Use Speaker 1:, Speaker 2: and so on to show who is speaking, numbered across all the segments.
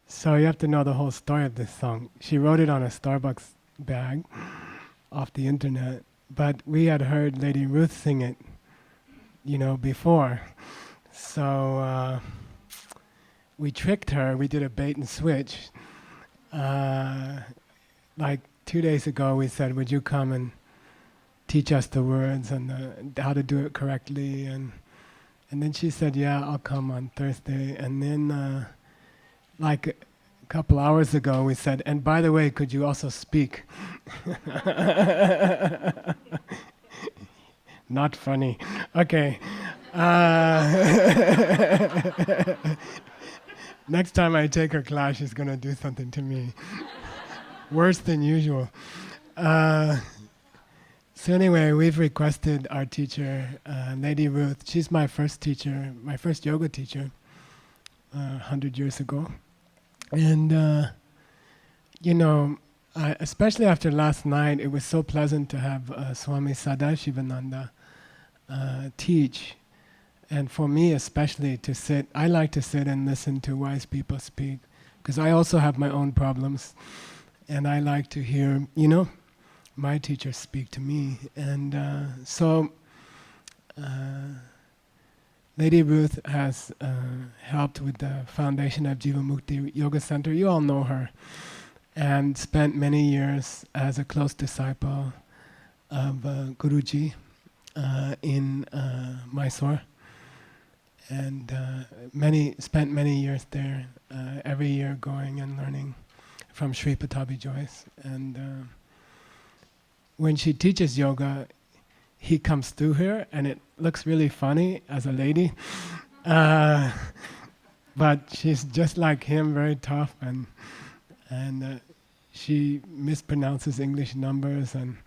Speaker 1: So you have to know the whole story of this song. She wrote it on a Starbucks bag off the internet, but we had heard Lady Ruth sing it, before. So we tricked her. We did a bait and switch. Like 2 days ago, we said, "Would you come and teach us the words and how to do it correctly?" And then she said, "Yeah, I'll come on Thursday." And then, like a couple hours ago, we said, "And by the way, could you also speak?" Not funny. Okay. Next time I take her class, she's going to do something to me. Worse than usual. So anyway, we've requested our teacher, Lady Ruth. She's my first teacher, my first yoga teacher, 100 years ago. And, especially after last night, it was so pleasant to have Swami Sadashivananda teach. And for me especially to sit, I like to sit and listen to wise people speak, because I also have my own problems. And I like to hear, my teachers speak to me. And so Lady Ruth has helped with the foundation of Jivamukti Yoga Center. You all know her. And spent many years as a close disciple of Guruji in Mysore. And spent many years there, every year going and learning from Sri Patabi Joyce. And when she teaches yoga, he comes through here, and it looks really funny as a lady. but she's just like him, very tough, and she mispronounces English numbers, and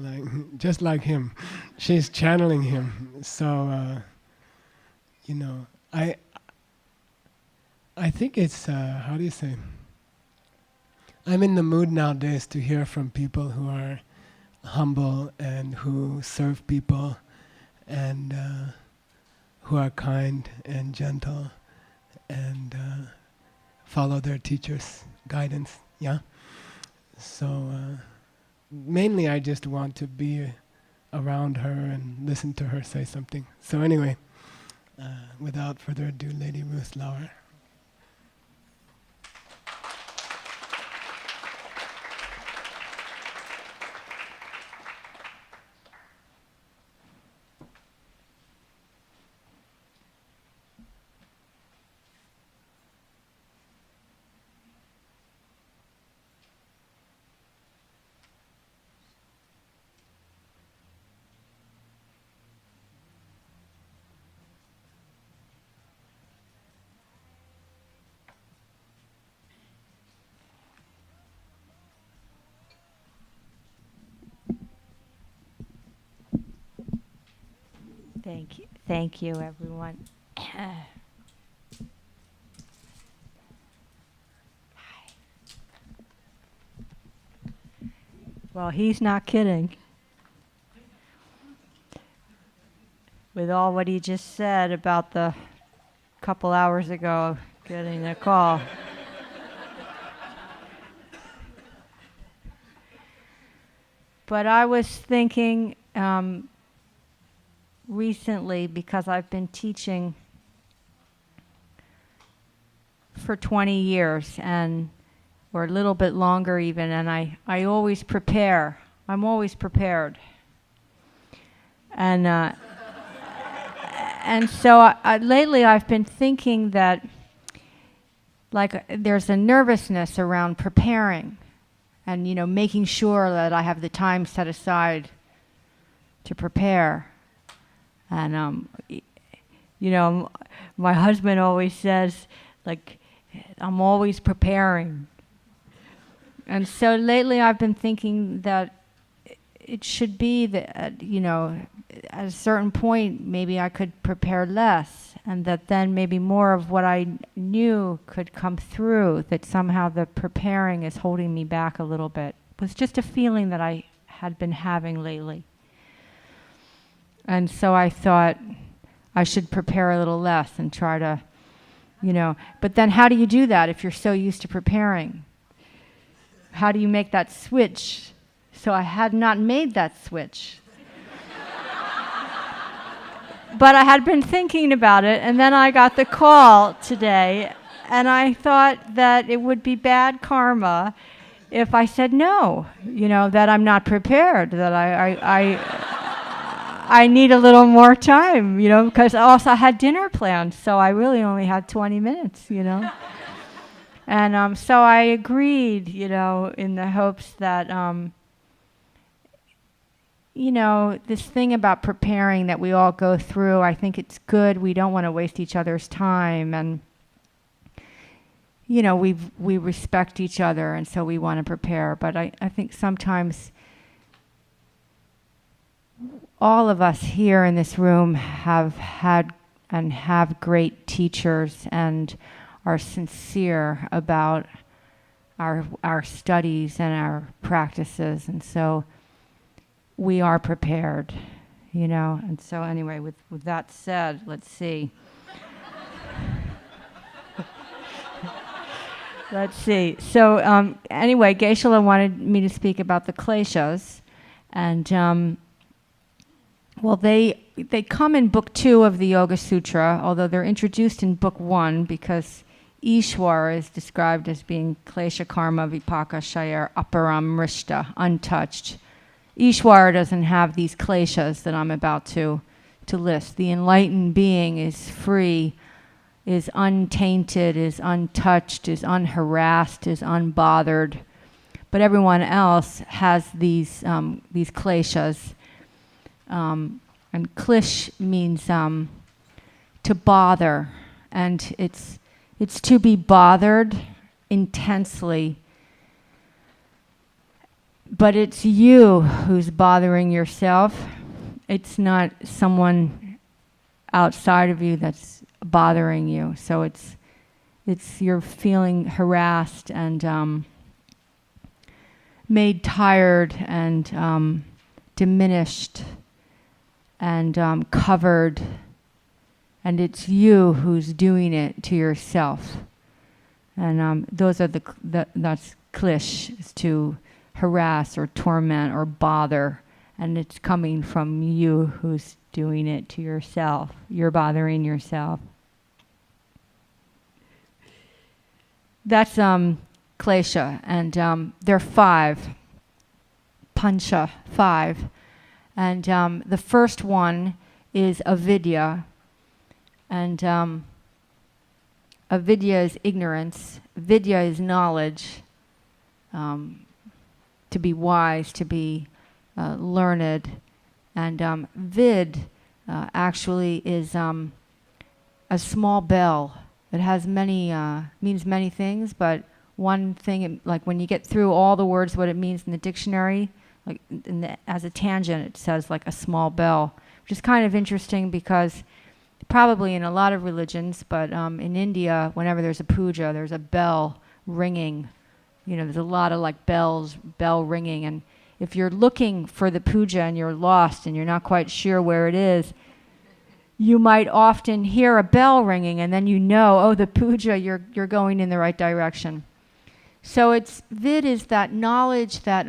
Speaker 1: like just like him. She's channeling him. So you know, I think it's how do you say? I'm in the mood nowadays to hear from people who are humble and who serve people and who are kind and gentle and follow their teachers' guidance. Yeah. So mainly, I just want to be around her and listen to her say something. So anyway, without further ado, Lady Ruth Lauer.
Speaker 2: Thank you, everyone. Well, he's not kidding. With all what he just said about the couple hours ago getting a call. But I was thinking recently, because I've been teaching for 20 years or a little bit longer even, and I always prepare. I'm always prepared. And so lately I've been thinking that like there's a nervousness around preparing and making sure that I have the time set aside to prepare. And my husband always says, like, I'm always preparing. And so lately I've been thinking that it should be that, at a certain point, maybe I could prepare less, and that then maybe more of what I knew could come through, that somehow the preparing is holding me back a little bit. It was just a feeling that I had been having lately. And so I thought I should prepare a little less and try to, but then how do you do that if you're so used to preparing? How do you make that switch? So I had not made that switch. But I had been thinking about it, and then I got the call today, and I thought that it would be bad karma if I said no, that I'm not prepared, that I need a little more time, because I also had dinner planned, so I really only had 20 minutes, And so I agreed, in the hopes that, this thing about preparing that we all go through, I think it's good. We don't want to waste each other's time. And, we respect each other, and so we want to prepare. But I think sometimes all of us here in this room have had and have great teachers and are sincere about our studies and our practices, and so we are prepared, And so anyway, with that said, let's see. Let's see. So anyway, Geshe wanted me to speak about the Kleshas, and well, they come in Book 2 of the Yoga Sutra, although they're introduced in Book 1 because Ishwara is described as being Klesha Karma Vipaka Shayar Aparam Rishta, untouched. Ishwara doesn't have these kleshas that I'm about to list. The enlightened being is free, is untainted, is untouched, is unharassed, is unbothered. But everyone else has these kleshas. And klish means to bother, and it's to be bothered intensely. But it's you who's bothering yourself. It's not someone outside of you that's bothering you. So it's you're feeling harassed and made tired and diminished and covered, and it's you who's doing it to yourself. And those are that's klish, is to harass or torment or bother, and it's coming from you who's doing it to yourself. You're bothering yourself. That's klesha, and there are 5, pancha, 5. And the first one is avidya, and avidya is ignorance, vidya is knowledge, to be wise, to be learned, and vid actually is a small bell. It has many, means many things, but one thing, like when you get through all the words, what it means in the dictionary, like as a tangent, it says like a small bell, which is kind of interesting because probably in a lot of religions, but in India, whenever there's a puja, there's a bell ringing. You know, there's a lot of like bell ringing. And if you're looking for the puja and you're lost and you're not quite sure where it is, you might often hear a bell ringing, and then you know, oh, the puja, you're going in the right direction. So it's vid is that knowledge that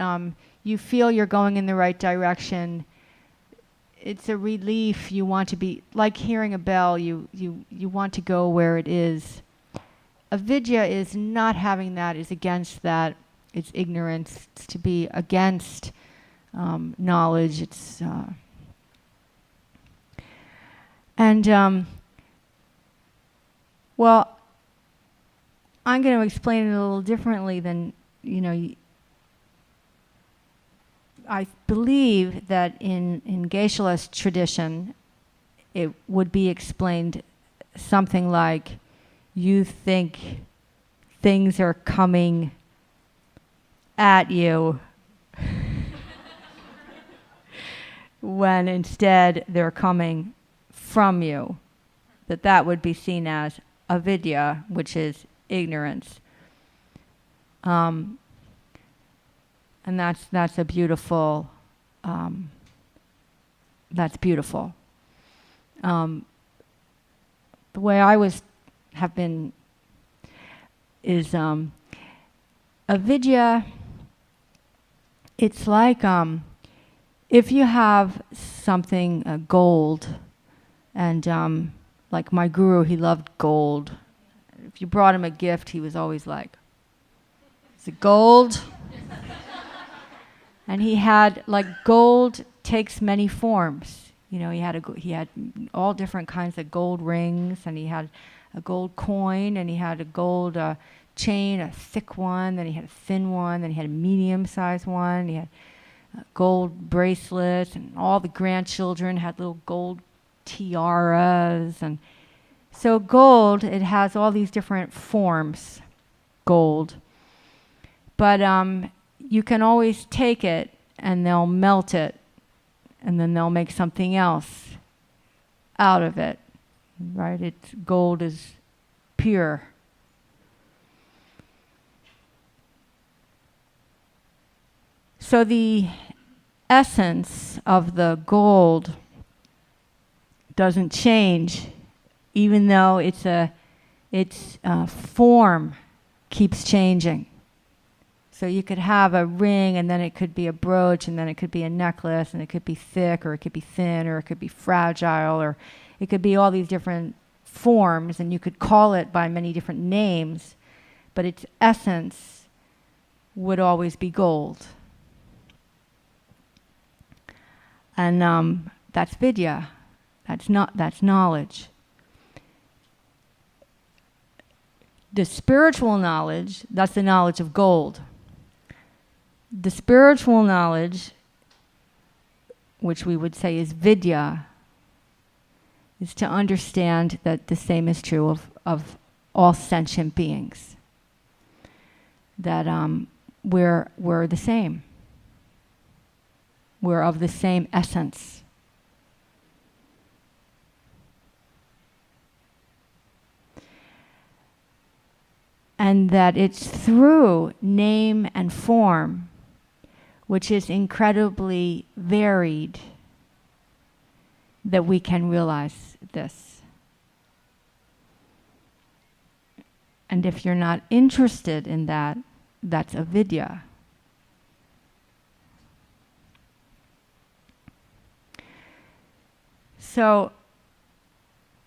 Speaker 2: you feel you're going in the right direction. It's a relief. You want to be like hearing a bell. You want to go where it is. Avidya is not having that. Is against that. It's ignorance. It's to be against knowledge. It's well, I'm going to explain it a little differently than, you know, I believe that in Geshe tradition, it would be explained something like, you think things are coming at you when instead they're coming from you. That would be seen as avidya, which is ignorance. And that's a beautiful, that's beautiful. The way I have been is avidya. It's like if you have something gold, and like my guru, he loved gold. If you brought him a gift, he was always like, "Is it gold?" And he had, like, gold takes many forms. You know, he had all different kinds of gold rings, and he had a gold coin, and he had a gold chain, a thick one, then he had a thin one, then he had a medium-sized one, he had gold bracelets, and all the grandchildren had little gold tiaras. And so gold, it has all these different forms, gold. But you can always take it and they'll melt it, and then they'll make something else out of it, right? Gold is pure. So the essence of the gold doesn't change, even though its form keeps changing. So you could have a ring, and then it could be a brooch, and then it could be a necklace, and it could be thick, or it could be thin, or it could be fragile, or it could be all these different forms, and you could call it by many different names, but its essence would always be gold. And that's vidya. That's knowledge. The spiritual knowledge, that's the knowledge of gold. The spiritual knowledge, which we would say is vidya, is to understand that the same is true of all sentient beings. That we're the same. We're of the same essence. And that it's through name and form, which is incredibly varied, that we can realize this. And if you're not interested in that, that's avidya. So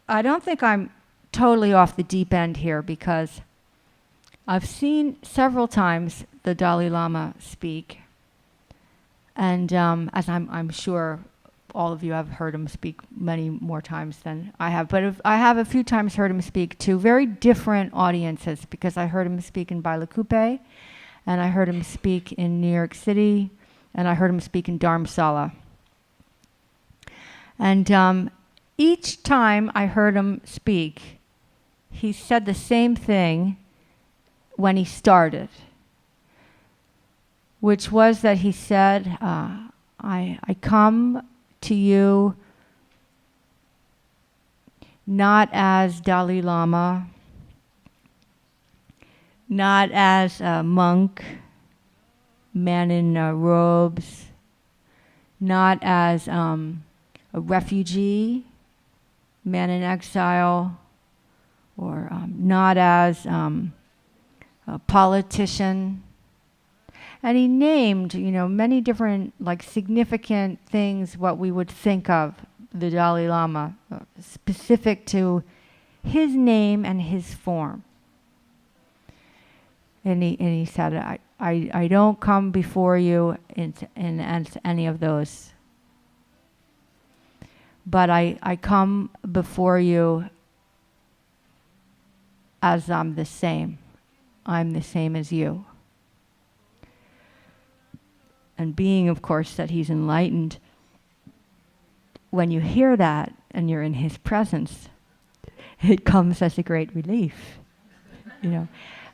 Speaker 2: I don't think I'm totally off the deep end here, because I've seen several times the Dalai Lama speak, and as I'm sure all of you have heard him speak many more times than I have, but I have a few times heard him speak to very different audiences, because I heard him speak in Bailakuppe, and I heard him speak in New York City, and I heard him speak in Dharamsala. And each time I heard him speak, he said the same thing when he started, which was that he said, I come to you not as Dalai Lama, not as a monk, man in robes, not as a refugee, man in exile, or not as a politician. And he named, many different, significant things, what we would think of the Dalai Lama, specific to his name and his form. And he said, I don't come before you in any of those, but I come before you as I'm the same. I'm the same as you. And being, of course, that he's enlightened, when you hear that and you're in his presence, it comes as a great relief.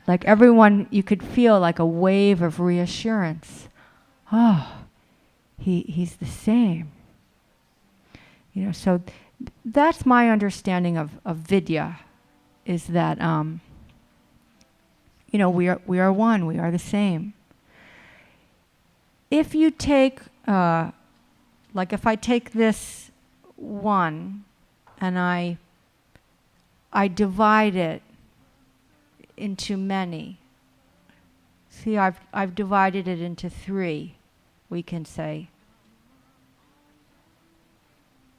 Speaker 2: Like everyone, you could feel like a wave of reassurance. Oh, he's the same. So that's my understanding of vidya, is that we are one, we are the same. If you take, if I take this one and I divide it into many. See, I've divided it into three, we can say.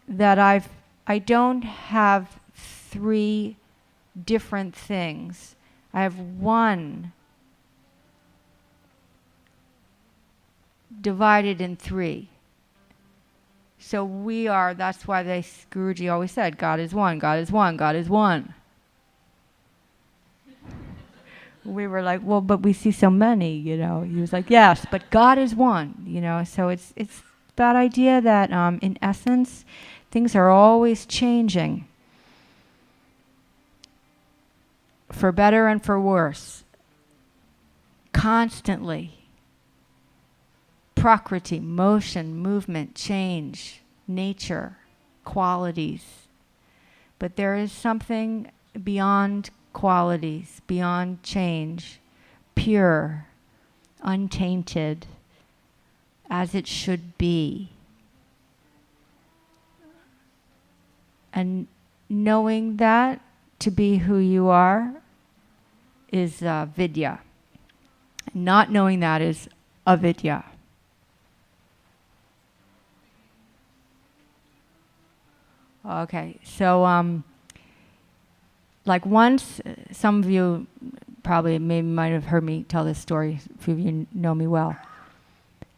Speaker 2: That I don't have three different things. I have one divided in three. So we are, that's why Guruji always said, God is one, God is one, God is one. We were like, well, but we see so many, He was like, yes, but God is one, So it's that idea that in essence, things are always changing. For better and for worse. Constantly. Prakriti, motion, movement, change, nature, qualities. But there is something beyond qualities, beyond change, pure, untainted, as it should be. And knowing that to be who you are is vidya. Not knowing that is avidya. Okay, so once, some of you probably might have heard me tell this story, a few of you know me well.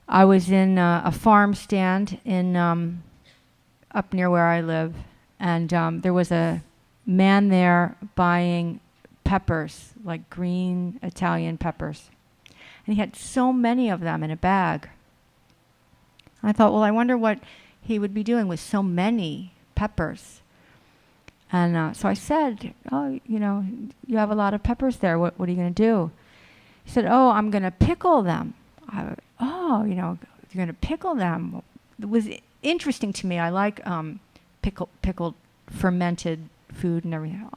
Speaker 2: I was in a farm stand in up near where I live, and there was a man there buying peppers, like green Italian peppers. And he had so many of them in a bag. I thought, well, I wonder what he would be doing with so many peppers. And so I said, oh, you have a lot of peppers there. What are you going to do? He said, oh, I'm going to pickle them. You're going to pickle them. It was interesting to me. I like pickled fermented food and everything.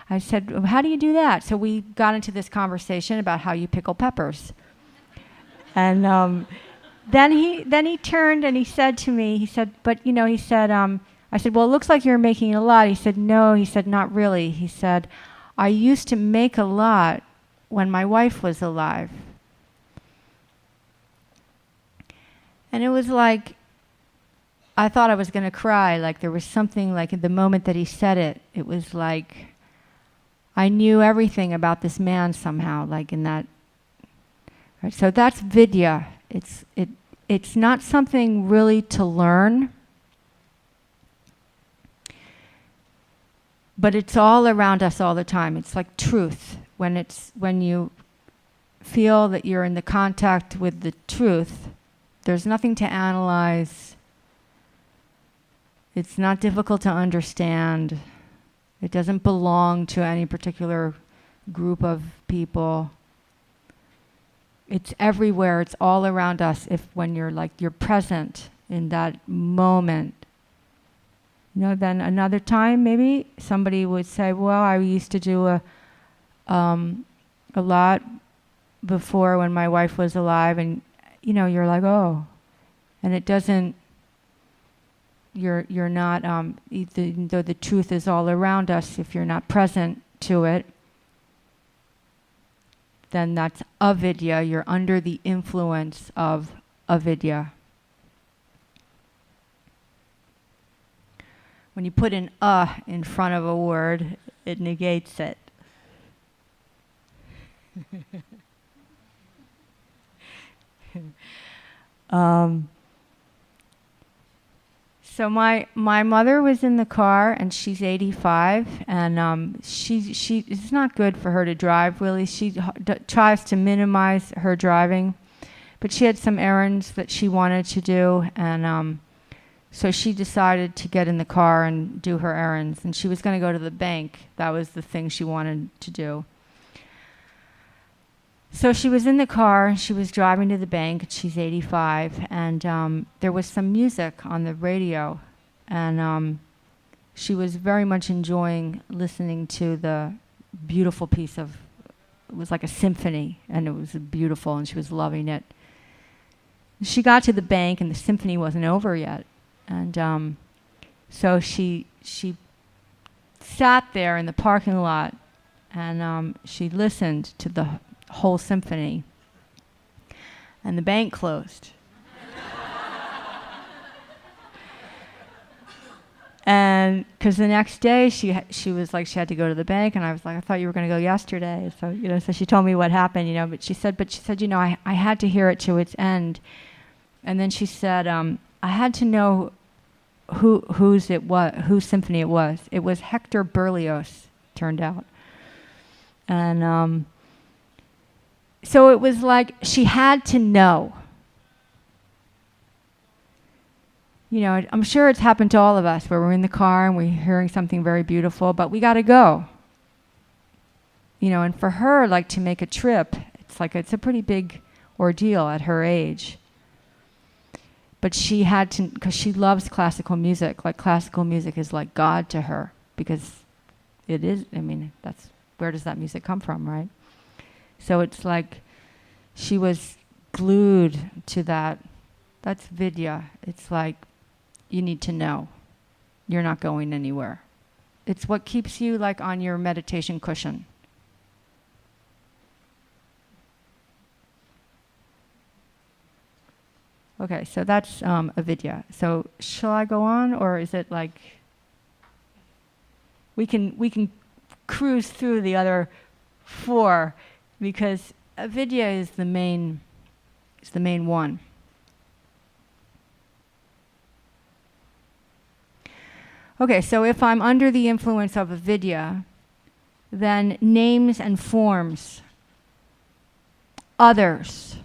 Speaker 2: I said, well, how do you do that? So we got into this conversation about how you pickle peppers. And then he turned and he said to me, he said, I said, well, it looks like you're making a lot. He said, no. He said, not really. He said, I used to make a lot when my wife was alive. And it was like, I thought I was going to cry. Like there was something, like at the moment that he said it, it was like I knew everything about this man somehow, like in that. Right? So that's vidya. It's not something really to learn, but it's all around us all the time. It's like truth. When you feel that you're in the contact with the truth, there's nothing to analyze. It's not difficult to understand. It doesn't belong to any particular group of people. It's everywhere. It's all around us. When you're present in that moment. Then another time maybe somebody would say, well, I used to do a lot before when my wife was alive, and you're like, oh, and it doesn't. You're not, even though the truth is all around us, if you're not present to it, then that's avidya. You're under the influence of avidya. When you put an in front of a word, it negates it. So my mother was in the car, and she's 85, and it's not good for her to drive, really. She tries to minimize her driving, but she had some errands that she wanted to do, and so she decided to get in the car and do her errands, and she was going to go to the bank. That was the thing she wanted to do. So she was in the car, she was driving to the bank, she's 85, and there was some music on the radio, and she was very much enjoying listening to the beautiful piece of, it was like a symphony, and it was beautiful, and she was loving it. She got to the bank, and the symphony wasn't over yet, and so she sat there in the parking lot, and she listened to the whole symphony, and the bank closed. And because the next day she was like, she had to go to the bank, and I was like, I thought you were going to go yesterday. So so she told me what happened, but she said I had to hear it to its end. And then she said, I had to know whose symphony it was. It was Hector Berlioz, turned out. And so it was like she had to know. I'm sure it's happened to all of us where we're in the car and we're hearing something very beautiful, but we got to go. And for her, like to make a trip, it's a pretty big ordeal at her age. But she had to, because she loves classical music. Like classical music is like God to her, because it is, that's, where does that music come from, right? So it's like she was glued to that. That's vidya. It's like you need to know. You're not going anywhere. It's what keeps you like on your meditation cushion. Okay, so that's avidya. So shall I go on, or is it like we can cruise through the other four, because avidya is the main one. Okay, so if I'm under the influence of avidya, then names and forms, others,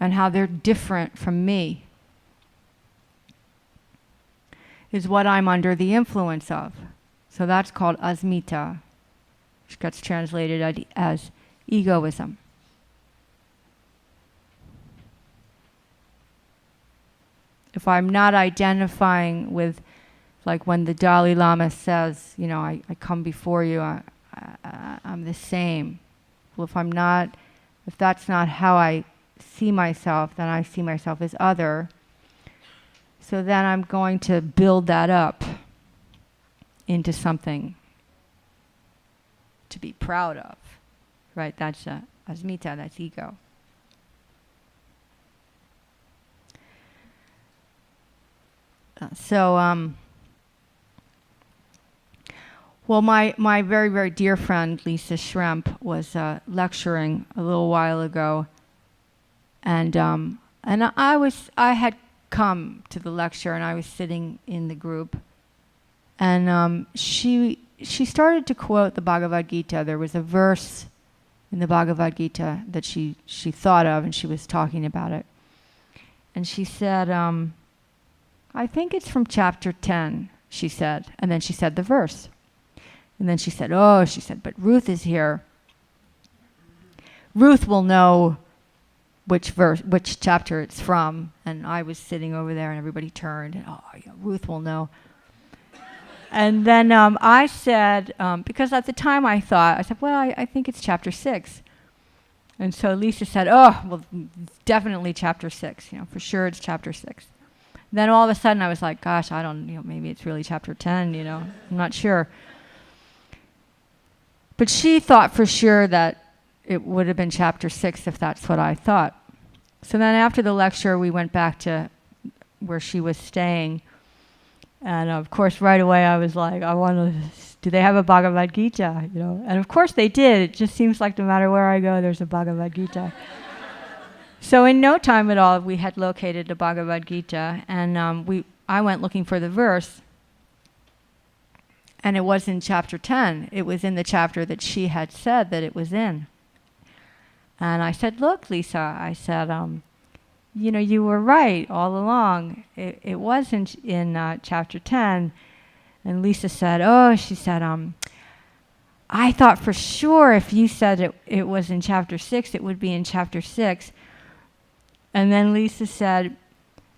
Speaker 2: and how they're different from me, is what I'm under the influence of. So that's called asmita, which gets translated as egoism. If I'm not identifying with, like when the Dalai Lama says, I come before you, I'm the same. Well, if that's not how I see myself, then I see myself as other. So then I'm going to build that up into something to be proud of, right? That's asmita, that's ego. Well, my very, very dear friend, Lisa Schremp, was lecturing a little while ago. And I had come to the lecture, and I was sitting in the group. And she started to quote the Bhagavad Gita. There was a verse in the Bhagavad Gita that she thought of, and she was talking about it. And she said, I think it's from chapter 10, she said. And then she said the verse. And then she said, but Ruth is here. Ruth will know which chapter it's from. And I was sitting over there, and everybody turned, and Ruth will know. And then I said, because at the time I said, well, I think it's chapter 6. And so Lisa said, well, definitely chapter 6. For sure it's chapter 6. Then all of a sudden I was like, gosh, I don't, maybe it's really chapter 10, I'm not sure. But she thought for sure that it would have been chapter 6 if that's what I thought. So then after the lecture, we went back to where she was staying. And of course, right away, I was like, do they have a Bhagavad Gita? And of course they did. It just seems like no matter where I go, there's a Bhagavad Gita. So in no time at all, we had located the Bhagavad Gita. And I went looking for the verse. And it was in chapter 10. It was in the chapter that she had said that it was in. And I said, look, Lisa, I said, you were right all along. It wasn't in chapter 10. And Lisa said, she said, I thought for sure if you said it was in chapter 6, it would be in chapter 6. And then Lisa said,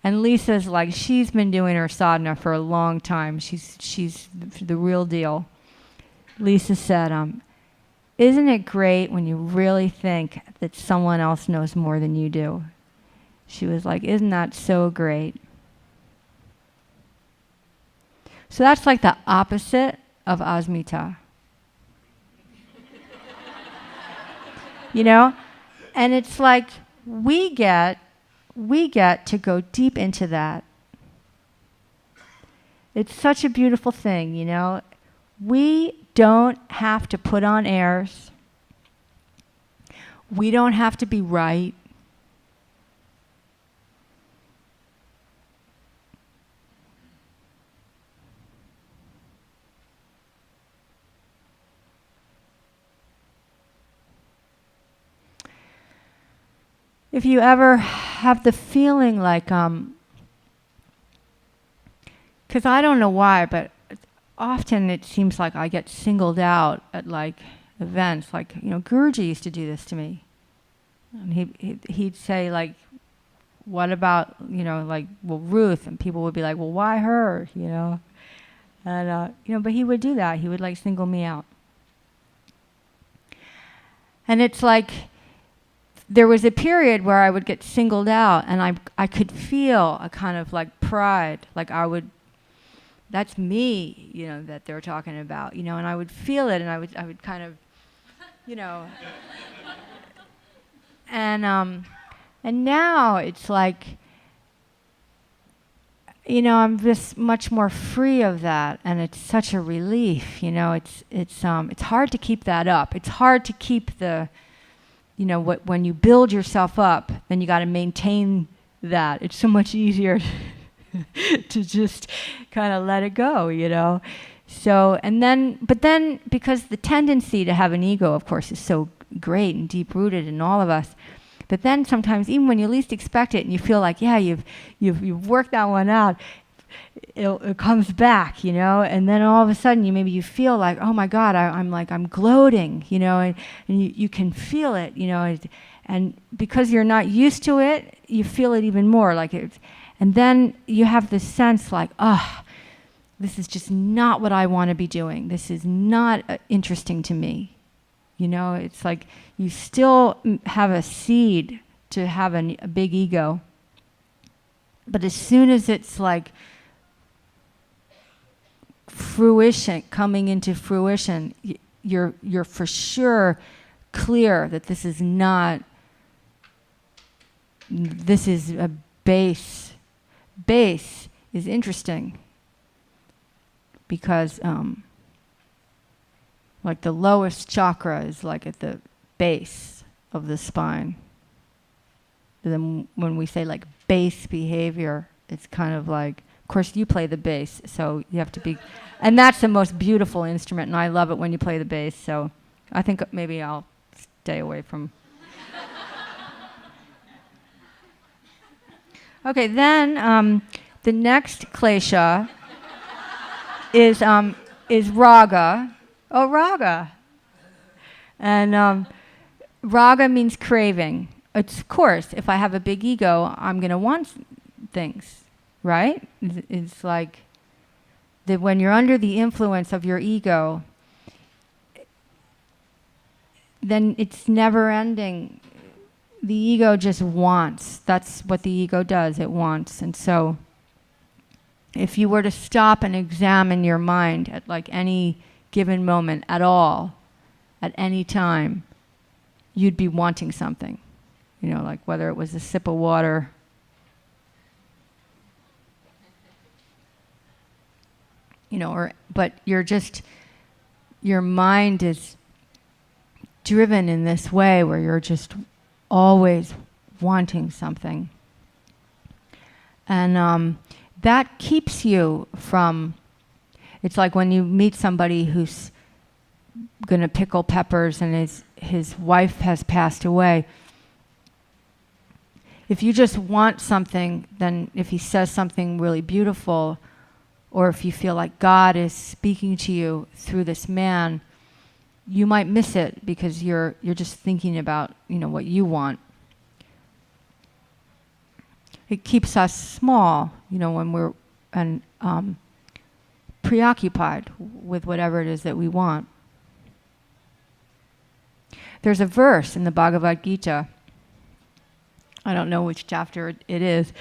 Speaker 2: and Lisa's like, she's been doing her sadhana for a long time. She's the real deal. Lisa said, isn't it great when you really think that someone else knows more than you do? She was like, isn't that so great? So that's like the opposite of asmita. And it's like we get to go deep into that. It's such a beautiful thing, We don't have to put on airs. We don't have to be right. If you ever have the feeling like, because I don't know why, but often it seems like I get singled out at like events, like, Guruji used to do this to me. And he'd say like, what about, Ruth? And people would be like, well, why her, And, but he would do that. He would like single me out. And it's like, there was a period where I would get singled out, and I could feel a kind of like pride, like that's me, that they're talking about, and I would feel it, and I would kind of, and now it's like, I'm just much more free of that, and it's such a relief, it's hard to keep that up. It's hard to keep the when you build yourself up, then you got to maintain that. It's so much easier to just kind of let it go, So, but then, because the tendency to have an ego, of course, is so great and deep-rooted in all of us, but then sometimes, even when you least expect it, and you feel like, yeah, you've worked that one out, it comes back, and then all of a sudden maybe you feel like, oh my God, I'm gloating, and you can feel it, and because you're not used to it, you feel it even more, and then you have this sense like, oh, this is just not what I want to be doing. This is not interesting to me. It's like you still have a seed to have a big ego. But as soon as it's like fruition, coming into fruition, you're for sure clear that this is a base. Base is interesting because like the lowest chakra is like at the base of the spine. Then when we say like bass behavior, it's kind of like, of course you play the bass, so you have to be, and that's the most beautiful instrument, and I love it when you play the bass, so I think maybe I'll stay away from. Okay, then the next klesha is raga. Oh, raga. And raga means craving. It's, of course, if I have a big ego, I'm going to want things, right? It's like that when you're under the influence of your ego, then it's never ending. The ego just wants. That's what the ego does. It wants. And so if you were to stop and examine your mind at like any given moment at all, at any time, you'd be wanting something. Like whether it was a sip of water, but your mind is driven in this way where you're just always wanting something. And that keeps you from, it's like when you meet somebody who's going to pickle peppers and his wife has passed away. If you just want something, then if he says something really beautiful, or if you feel like God is speaking to you through this man, you might miss it because you're just thinking about, what you want. It keeps us small, when we're preoccupied with whatever it is that we want. There's a verse in the Bhagavad Gita. I don't know which chapter it is,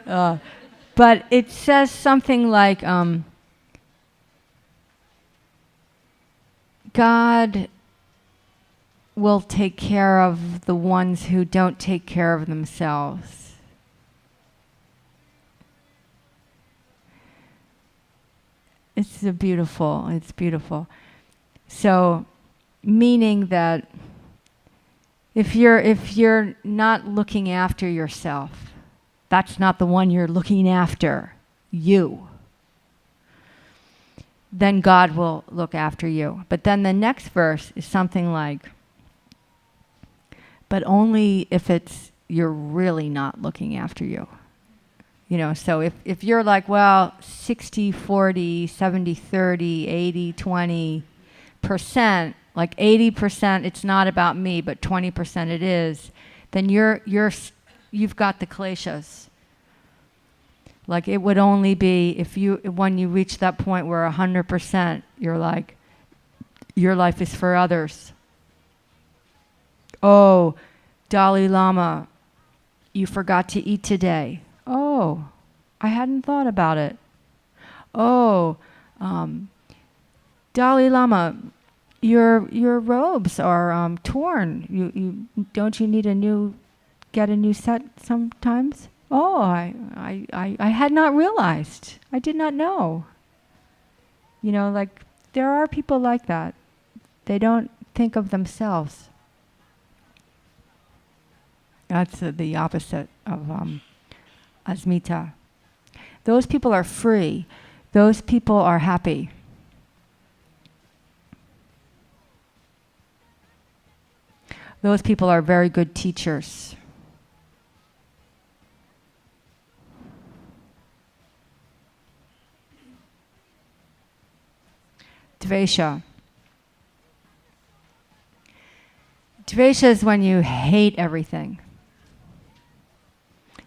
Speaker 2: but it says something like, God will take care of the ones who don't take care of themselves. It's beautiful. So, meaning that if you're not looking after yourself, that's not the one you're looking after, you. Then God will look after you. But then the next verse is something like, but only if you're really not looking after you. So if you're like, well, 60-40, 70-30, 80-20%, like 80% it's not about me, but 20% it is, then you've got the kleshas. Like it would only be when you reach that point where 100%, you're like, your life is for others. Oh, Dalai Lama, you forgot to eat today. Oh, I hadn't thought about it. Oh, Dalai Lama, your robes are torn. Don't you need get a new set sometimes? Oh, I had not realized. I did not know. Like there are people like that. They don't think of themselves. That's the opposite of asmita. Those people are free. Those people are happy. Those people are very good teachers. Dvesha. Dvesha is when you hate everything.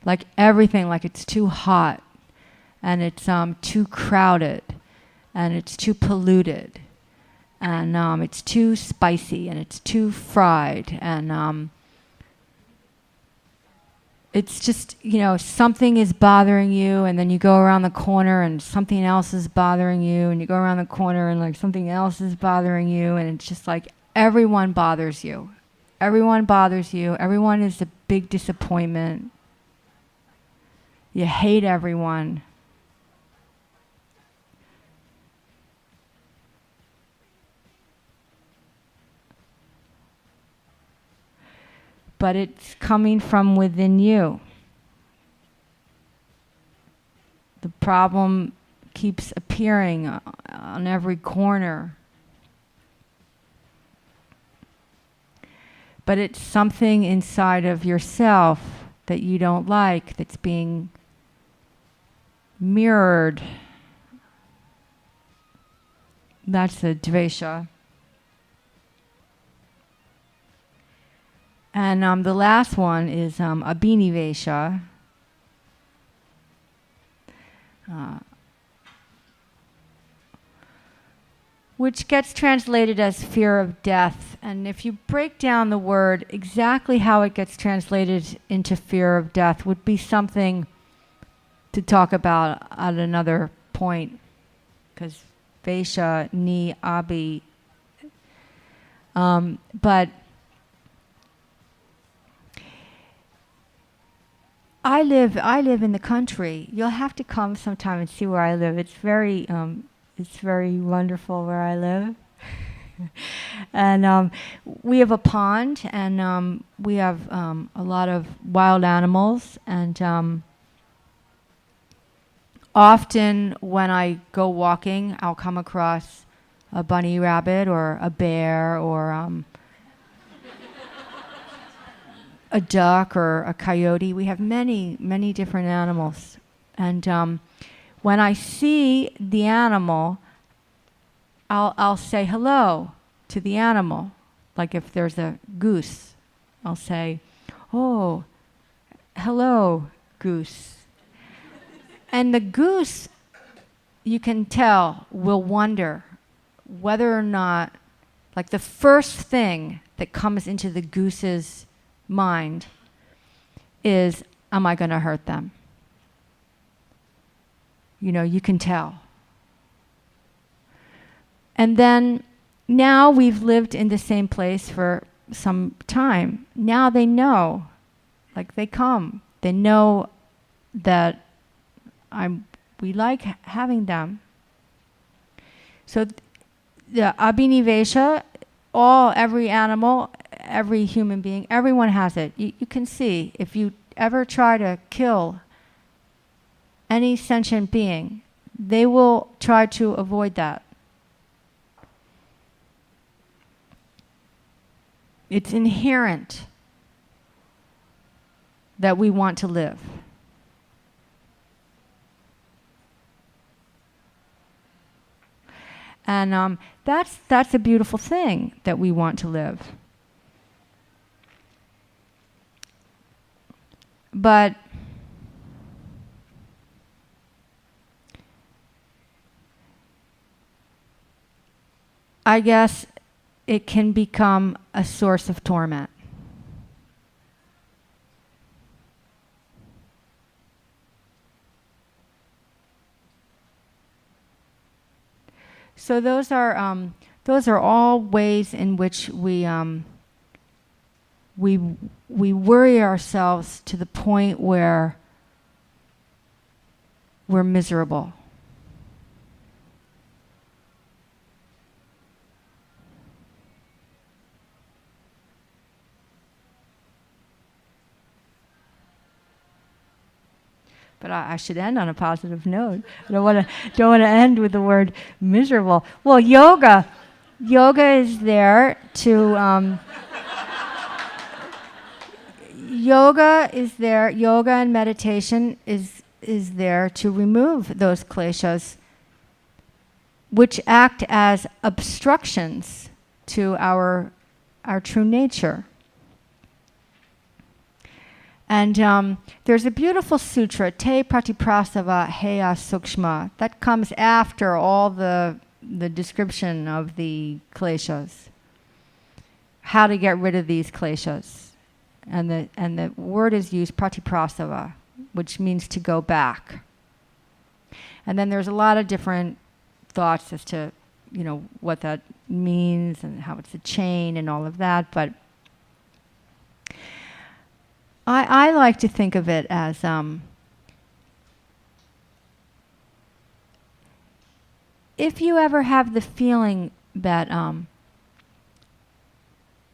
Speaker 2: Like everything, like it's too hot, and it's too crowded, and it's too polluted, and it's too spicy, and it's too fried, and it's just, something is bothering you, and then you go around the corner and something else is bothering you, and you go around the corner and like something else is bothering you, and it's just like everyone bothers you. Everyone bothers you. Everyone is a big disappointment. You hate everyone. But it's coming from within you. The problem keeps appearing on every corner. But it's something inside of yourself that you don't like, that's being mirrored. That's the dvesha. And the last one is abhinivesha. Which gets translated as fear of death. And if you break down the word, exactly how it gets translated into fear of death would be something to talk about at another point. Because vesha, ni, abhi. But I live in the country. You'll have to come sometime and see where I live. It's very wonderful where I live. And we have a pond, and we have a lot of wild animals. And often when I go walking, I'll come across a bunny rabbit or a bear or a duck or a coyote. We have many, many different animals. And when I see the animal, I'll say hello to the animal. Like if there's a goose, I'll say, "Oh, hello, goose." And the goose, you can tell, will wonder whether or not, like the first thing that comes into the goose's mind is, am I going to hurt them? You can tell. And then now we've lived in the same place for some time. Now they know, like they come. They know that we like having them. So the abhinivesha, every animal, every human being, everyone has it. You can see if you ever try to kill any sentient being, they will try to avoid that. It's inherent that we want to live. And that's a beautiful thing, that we want to live. But I guess it can become a source of torment. So those are all ways in which we worry ourselves to the point where we're miserable. But I should end on a positive note. I don't want to end with the word miserable. Well, yoga is there to yoga and meditation is there to remove those kleshas. which act as obstructions to our true nature. And there's a beautiful sutra, Te Pratiprasava Heya Sukshma, that comes after all the description of the Kleshas, how to get rid of these Kleshas. And the word is used, Pratiprasava, which means to go back. And then there's a lot of different thoughts as to, what that means and how it's a chain and all of that, but I like to think of it as if you ever have the feeling that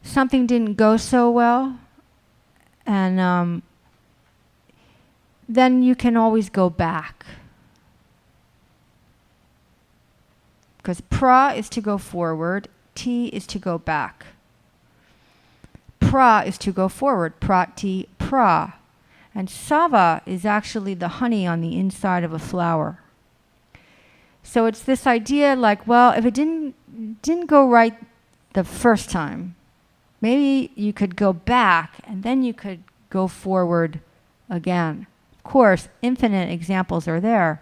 Speaker 2: something didn't go so well, and then you can always go back. Because pra is to go forward, ti is to go back. Pra is to go forward, prati pra. And sava is actually the honey on the inside of a flower. So it's this idea like, well, if it didn't go right the first time, maybe you could go back and then you could go forward again. Of course, infinite examples are there.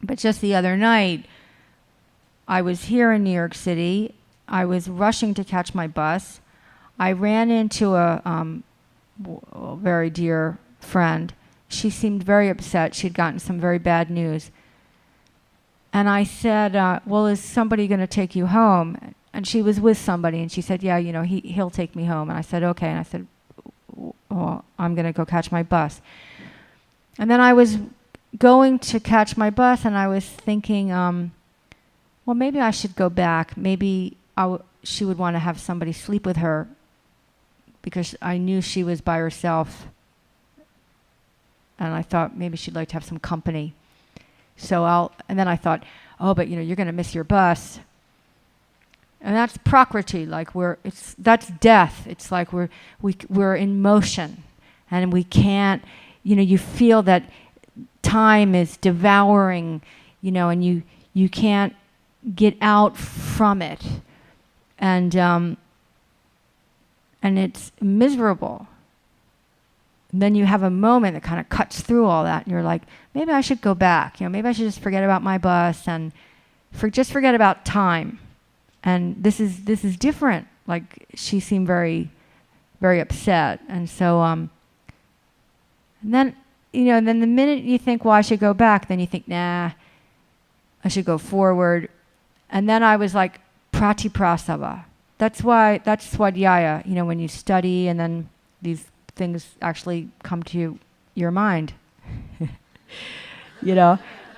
Speaker 2: But just the other night, I was here in New York City. I was rushing to catch my bus. I ran into a very dear friend. She seemed very upset. She'd gotten some very bad news. And I said, well, is somebody going to take you home? And she was with somebody, and she said, yeah, he'll take me home. And I said, okay. And I said, well, I'm going to go catch my bus. And then I was going to catch my bus, and I was thinking, well, maybe I should go back. Maybe she would want to have somebody sleep with her, because I knew she was by herself. And I thought maybe she'd like to have some company. And then I thought, oh, but you're going to miss your bus. And that's prakriti, like that's death. It's like we're in motion, and we can't, you feel that time is devouring, and you can't get out from it. And it's miserable. And then you have a moment that kind of cuts through all that, and you're like, maybe I should go back. Maybe I should just forget about my bus and just forget about time. And this is different. Like, she seemed very, very upset. And so, and then, then the minute you think, well, I should go back, then you think, nah, I should go forward. And then I was like, pratiprasava. That's swadhyaya, when you study and then these things actually come to your mind.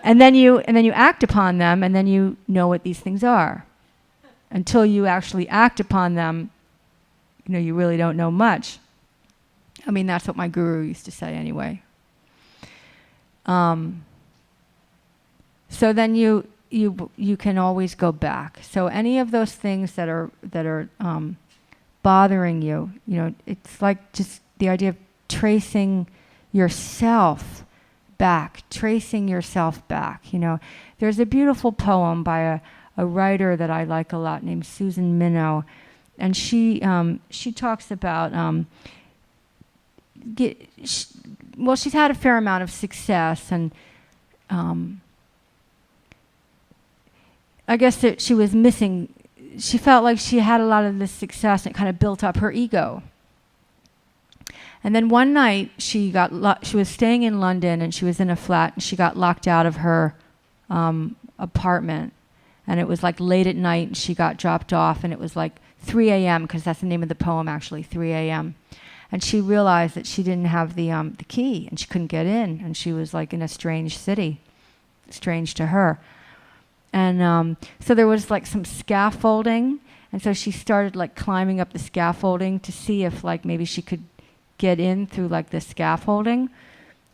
Speaker 2: And then you act upon them, and then you know what these things are. Until you actually act upon them, you really don't know much. I mean, that's what my guru used to say anyway. So then you can always go back. So any of those things that are bothering you, it's like just the idea of tracing yourself back. There's a beautiful poem by a writer that I like a lot named Susan Minnow, and she talks about she's had a fair amount of success, and I guess that she was missing. She felt like she had a lot of this success, and it kind of built up her ego. And then one night she was staying in London, and she was in a flat, and she got locked out of her apartment. And it was like late at night, and she got dropped off, and it was like 3 a.m., because that's the name of the poem, actually, 3 a.m. And she realized that she didn't have the key, and she couldn't get in, and she was like in a strange city, strange to her. And so there was like some scaffolding, and so she started like climbing up the scaffolding to see if like maybe she could get in through like the scaffolding.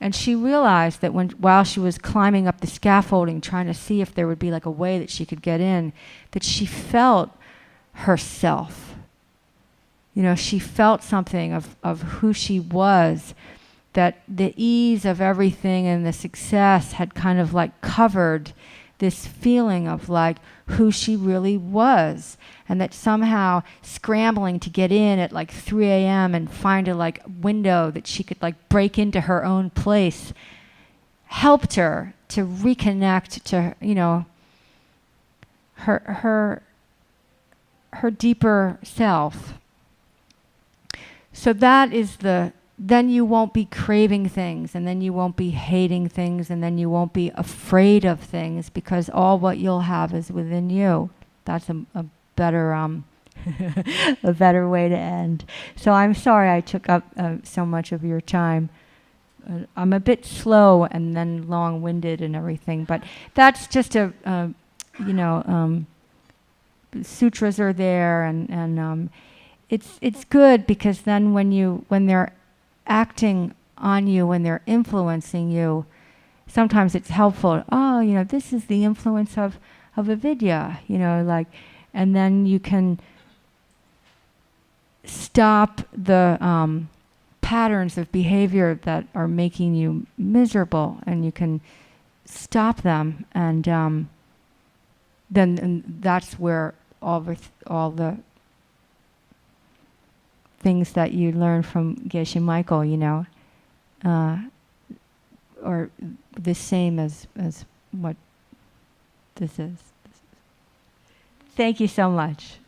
Speaker 2: And she realized that while she was climbing up the scaffolding, trying to see if there would be like a way that she could get in, that she felt herself. She felt something of who she was, that the ease of everything and the success had kind of like covered this feeling of like who she really was, and that somehow scrambling to get in at like 3 a.m. and find a like window that she could like break into her own place helped her to reconnect to, you know, her deeper self. So that is then you won't be craving things, and then you won't be hating things, and then you won't be afraid of things, because all what you'll have is within you. That's a better a better way to end. So I'm sorry I took up so much of your time. I'm a bit slow and then long-winded and everything, but that's just sutras are there, and it's good, because then when they're acting on you, when they're influencing you, sometimes it's helpful. Oh, you know, this is the influence of avidya, you know, like, and then you can stop the patterns of behavior that are making you miserable, and you can stop them, and then that's where all the things that you learn from Geshe Michael, you know, are the same as what this is. Thank you so much.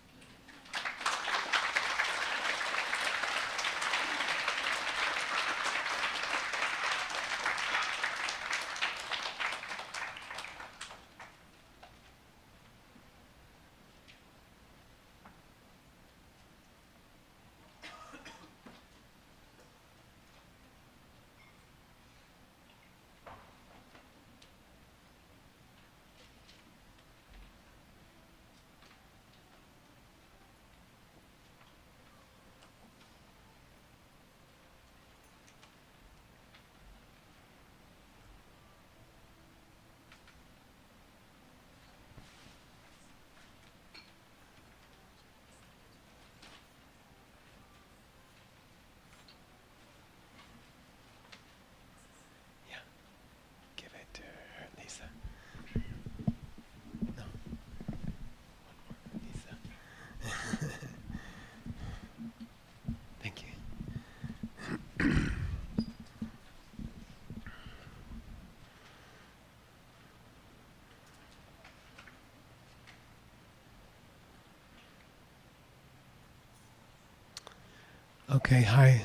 Speaker 1: Okay, hi.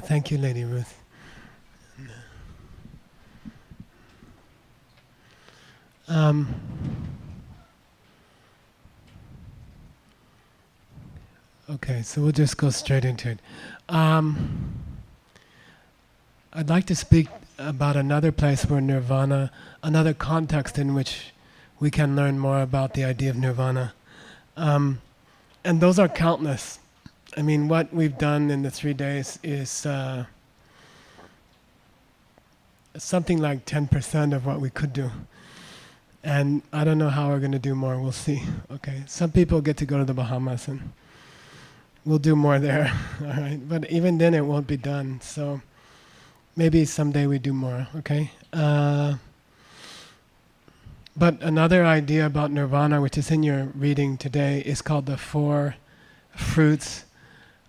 Speaker 1: Thank you, Lady Ruth. Okay, so we'll just go straight into it. I'd like to speak about another place where nirvana, another context in which we can learn more about the idea of nirvana. And those are countless. I mean, what we've done in the 3 days is something like 10% of what we could do. And I don't know how we're going to do more. We'll see. Okay, some people get to go to the Bahamas, and we'll do more there. All right, but even then, it won't be done. So maybe someday we do more. Okay. But another idea about nirvana, which is in your reading today, is called the 4 fruits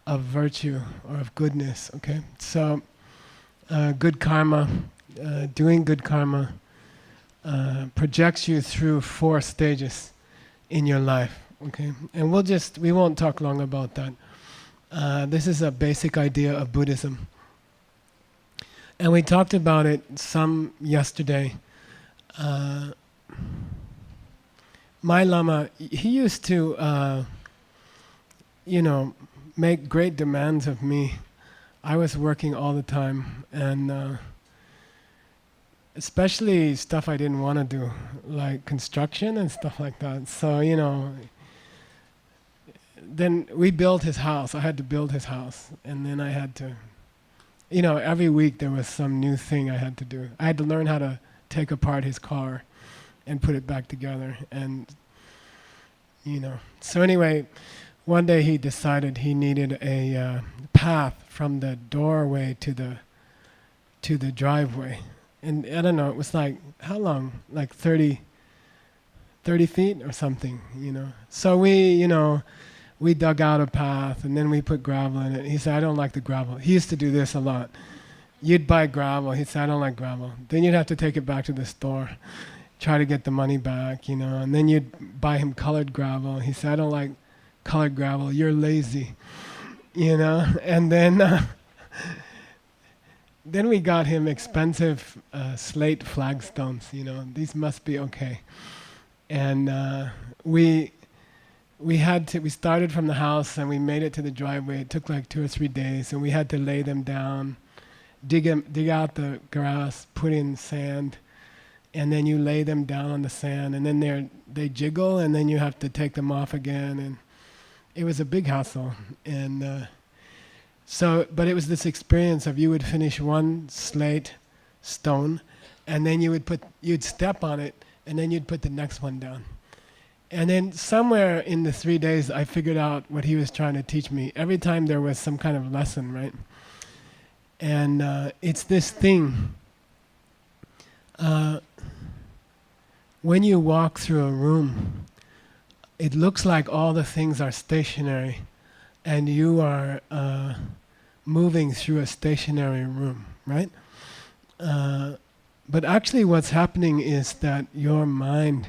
Speaker 1: of virtue or of goodness. Okay, so good karma, doing good karma, projects you through 4 stages in your life. Okay, and we won't talk long about that. This is a basic idea of Buddhism, and we talked about it some yesterday. My Lama, he used to, make great demands of me. I was working all the time, and especially stuff I didn't want to do, like construction and stuff like that. So, then we built his house. I had to build his house, and then I had to, every week there was some new thing I had to do. I had to learn how to take apart his car and put it back together, and so anyway, one day he decided he needed a path from the doorway to the driveway, and I don't know, it was like, how long, like 30 30 feet or something, you know. So we dug out a path and then we put gravel in it. He said, I don't like the gravel. He used to do this a lot. You'd buy gravel. He'd say, I don't like gravel. Then you'd have to take it back to the store, try to get the money back, you know. And then you'd buy him colored gravel. He said, I don't like colored gravel. You're lazy, you know. And then we got him expensive slate flagstones, you know. These must be okay. And we started from the house and we made it to the driveway. It took like 2 or 3 days, and we had to lay them down, dig out the grass, put in sand, and then you lay them down on the sand, and then they jiggle, and then you have to take them off again, and it was a big hassle. And but it was this experience of you would finish one slate stone, and then you'd step on it, and then you'd put the next one down. And then somewhere in the 3 days, I figured out what he was trying to teach me. Every time there was some kind of lesson, right? And it's this thing. When you walk through a room, it looks like all the things are stationary, and you are moving through a stationary room, right? But actually what's happening is that your mind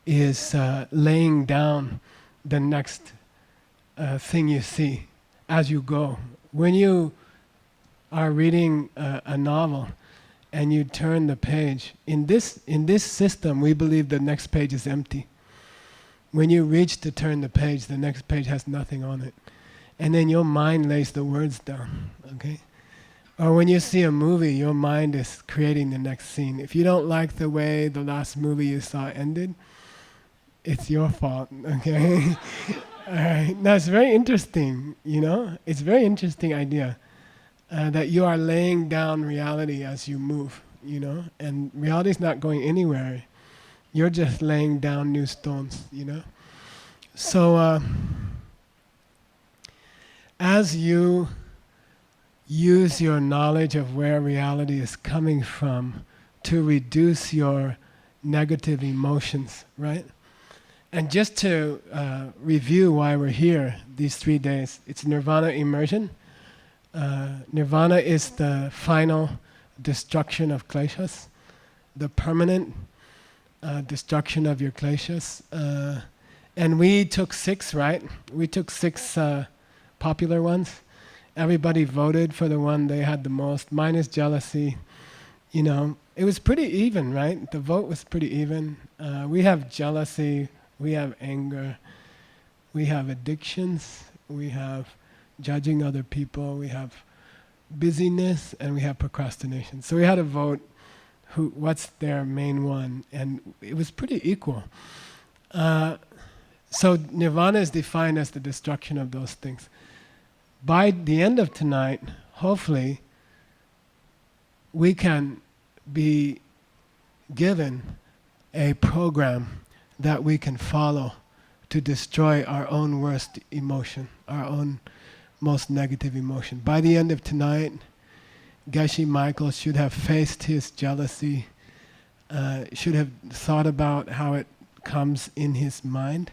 Speaker 1: is laying down the next thing you see as you go. When you are reading a novel and you turn the page, in this system we believe the next page is empty. When you reach to turn the page, the next page has nothing on it. And then your mind lays the words down, okay? Or when you see a movie, your mind is creating the next scene. If you don't like the way the last movie you saw ended, it's your fault, okay? All right. Now it's very interesting, you know? It's a very interesting idea that you are laying down reality as you move, you know? And reality is not going anywhere. You're just laying down new stones, you know? So as you use your knowledge of where reality is coming from to reduce your negative emotions, right? And just to review why we're here these 3 days, it's Nirvana Immersion. Nirvana is the final destruction of Kleshas, the permanent destruction of your Kleshas. And we took 6, right? We took 6 popular ones. Everybody voted for the one they had the most. Mine is jealousy. You know, it was pretty even, right? The vote was pretty even. We have jealousy. We have anger, we have addictions, we have judging other people, we have busyness, and we have procrastination. So we had a vote, what's their main one, and it was pretty equal. So nirvana is defined as the destruction of those things. By the end of tonight, hopefully, we can be given a program that we can follow to destroy our own worst emotion, our own most negative emotion. By the end of tonight, Geshe Michael should have faced his jealousy, should have thought about how it comes in his mind,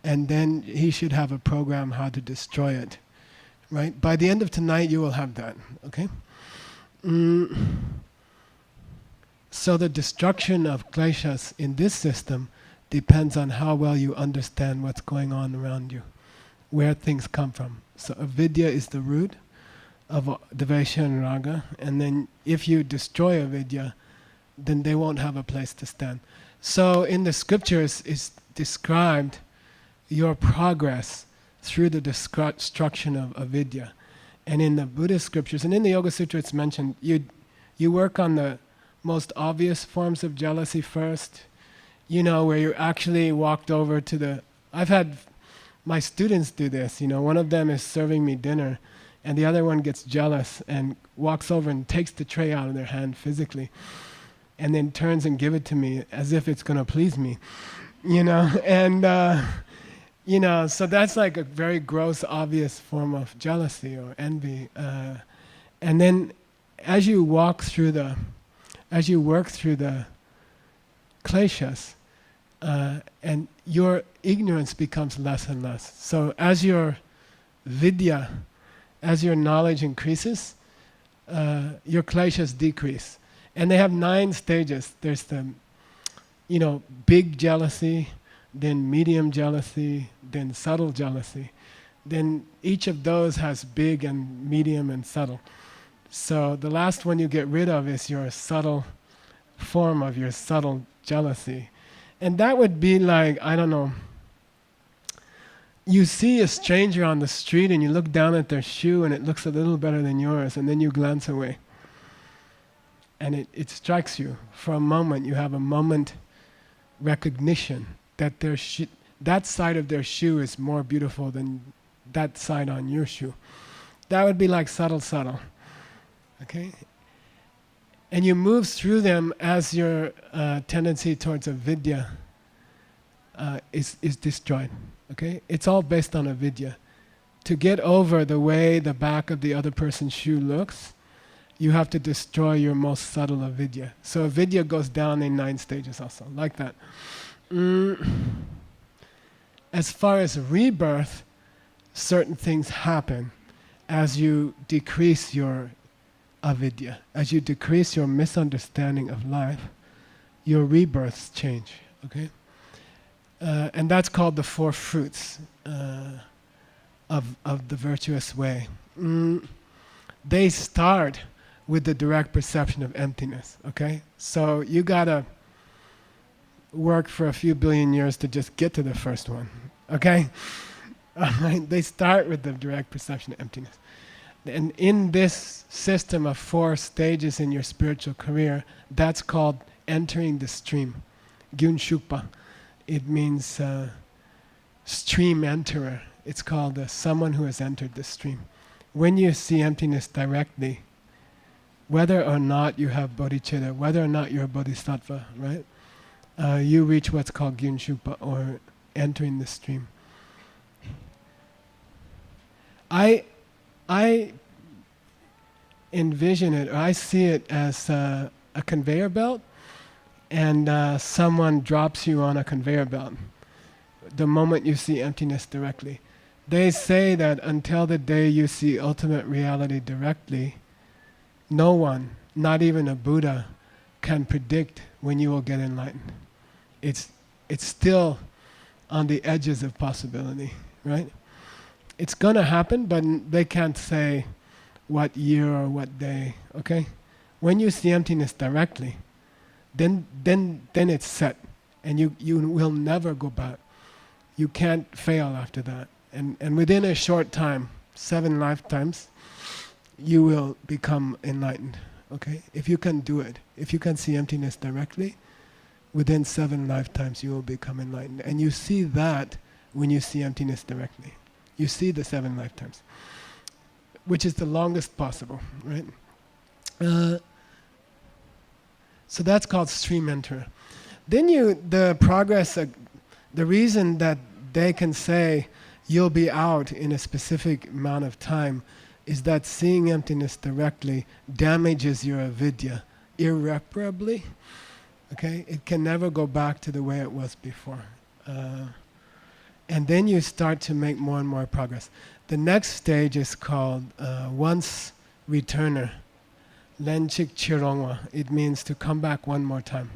Speaker 1: and then he should have a program how to destroy it. Right? By the end of tonight, you will have that. Okay? So the destruction of Kleshas in this system depends on how well you understand what's going on around you, where things come from. So avidya is the root of dvesha and raga, and then if you destroy avidya, then they won't have a place to stand. So in the scriptures, it's described your progress through the destruction of avidya. And in the Buddhist scriptures, and in the Yoga Sutra it's mentioned, you work on the most obvious forms of jealousy first, you know, where you actually walked over to I've had my students do this, you know, one of them is serving me dinner, and the other one gets jealous and walks over and takes the tray out of their hand physically, and then turns and give it to me as if it's going to please me, you know, and you know, so that's like a very gross, obvious form of jealousy or envy. And then as you work through the Kleshas, and your ignorance becomes less and less. So as your vidya, as your knowledge increases, your kleshas decrease. And they have 9 stages. There's the, big jealousy, then medium jealousy, then subtle jealousy. Then each of those has big and medium and subtle. So the last one you get rid of is your subtle form of your subtle jealousy. And that would be like, I don't know, you see a stranger on the street and you look down at their shoe and it looks a little better than yours, and then you glance away. And it strikes you. For a moment, you have a moment recognition that that side of their shoe is more beautiful than that side on your shoe. That would be like subtle. Okay? And you move through them as your tendency towards avidya is destroyed. Okay? It's all based on avidya. To get over the way the back of the other person's shoe looks, you have to destroy your most subtle avidya. So avidya goes down in 9 stages also, like that. As far as rebirth, certain things happen as you decrease your avidya. As you decrease your misunderstanding of life, your rebirths change. Okay? And that's called the 4 fruits of the virtuous way. They start with the direct perception of emptiness. Okay? So you gotta work for a few billion years to just get to the first one. Okay? They start with the direct perception of emptiness. And in this system of 4 stages in your spiritual career, that's called entering the stream. Gyun Shukpa. It means stream enterer. It's called someone who has entered the stream. When you see emptiness directly, whether or not you have bodhicitta, whether or not you're a bodhisattva, right? You reach what's called Gyun Shukpa, or entering the stream. I envision it, or I see it as a conveyor belt, and someone drops you on a conveyor belt the moment you see emptiness directly. They say that until the day you see ultimate reality directly, no one, not even a Buddha, can predict when you will get enlightened. It's still on the edges of possibility, right? It's going to happen, but they can't say what year or what day, okay? When you see emptiness directly, then it's set, and you will never go back. You can't fail after that. And within a short time, 7 lifetimes, you will become enlightened, okay? If you can do it, if you can see emptiness directly, within 7 lifetimes you will become enlightened. And you see that when you see emptiness directly. You see the 7 lifetimes, which is the longest possible, right? So that's called stream enterer. Then the progress, the reason that they can say you'll be out in a specific amount of time is that seeing emptiness directly damages your avidya irreparably. Okay? It can never go back to the way it was before. And then you start to make more and more progress. The next stage is called once returner. Lenchik Chirongwa. It means to come back one more time.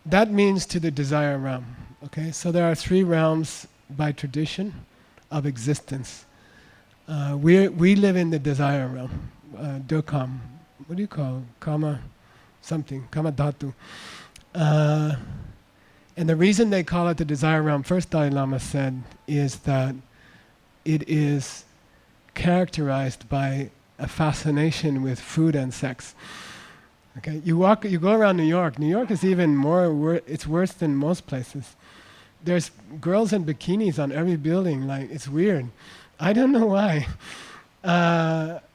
Speaker 1: That means to the desire realm. Okay? So there are 3 realms by tradition of existence. We live in the desire realm. Dokam. What do you call it? Kama something. Kama dhatu. And the reason they call it the desire realm, first Dalai Lama said, is that it is characterized by a fascination with food and sex. Okay, you go around New York. New York is even more. It's worse than most places. There's girls in bikinis on every building. Like, it's weird. I don't know why.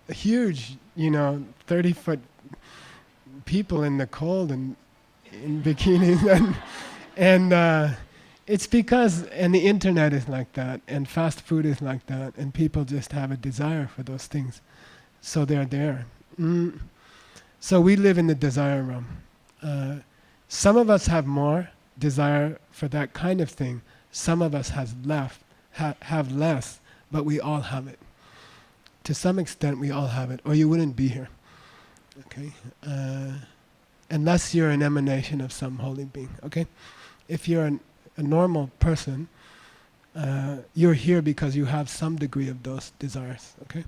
Speaker 1: Huge, 30-foot people in the cold and in bikinis, and it's because, and the internet is like that, and fast food is like that, and people just have a desire for those things, so they're there. So we live in the desire realm. Some of us have more, desire for that kind of thing, some of us have less, but we all have it. To some extent, we all have it, or you wouldn't be here. Okay, unless you're an emanation of some holy being. Okay, if you're a normal person, you're here because you have some degree of those desires. Okay,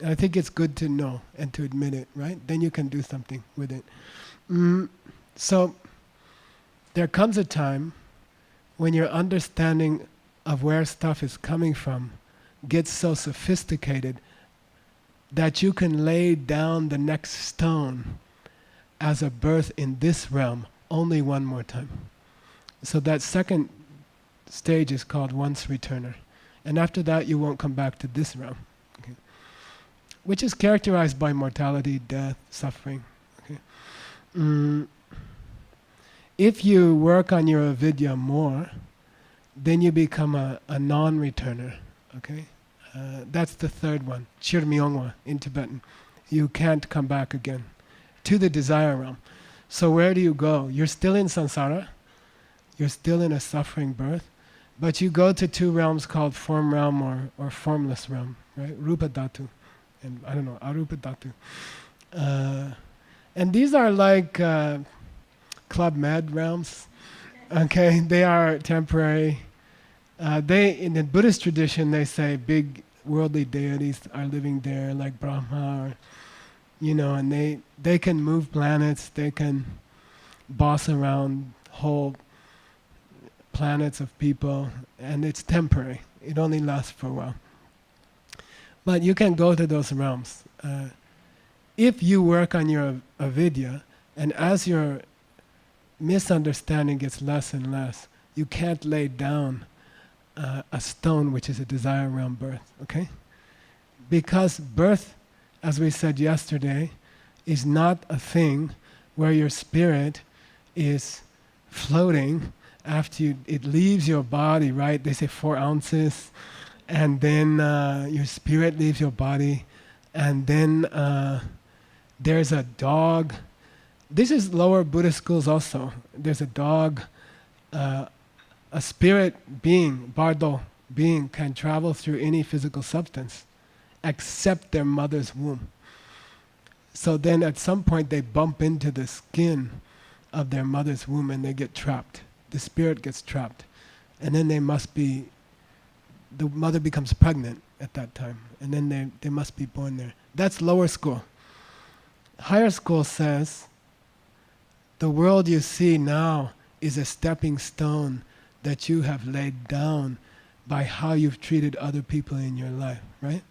Speaker 1: I think it's good to know and to admit it. Right? Then you can do something with it. So there comes a time when your understanding of where stuff is coming from gets so sophisticated that you can lay down the next stone as a birth in this realm only one more time. So that second stage is called once returner. And after that you won't come back to this realm. Okay. Which is characterized by mortality, death, suffering. Okay. If you work on your avidya more, then you become a non-returner. Okay? That's the third one, Chirmyongwa in Tibetan. You can't come back again to the desire realm. So where do you go? You're still in samsara, you're still in a suffering birth, but you go to two realms called form realm or formless realm, right? Rupa Dhatu, and I don't know, Arupa Dhatu. And these are like Club Med realms, okay? They are temporary. In the Buddhist tradition, they say big worldly deities are living there, like Brahma, and they can move planets, they can boss around whole planets of people, and it's temporary. It only lasts for a while. But you can go to those realms. If you work on your avidya, and as your misunderstanding gets less and less, you can't lay down a stone which is a desire realm birth, okay? Because birth, as we said yesterday, is not a thing where your spirit is floating after it leaves your body, right? They say 4 ounces, and then your spirit leaves your body, and then there's a dog. This is lower Buddhist schools also. There's a dog. A spirit being, bardo being, can travel through any physical substance except their mother's womb. So then at some point they bump into the skin of their mother's womb and they get trapped. The spirit gets trapped. And then the mother becomes pregnant at that time. And then they must be born there. That's lower school. Higher school says, the world you see now is a stepping stone that you have laid down by how you've treated other people in your life, right?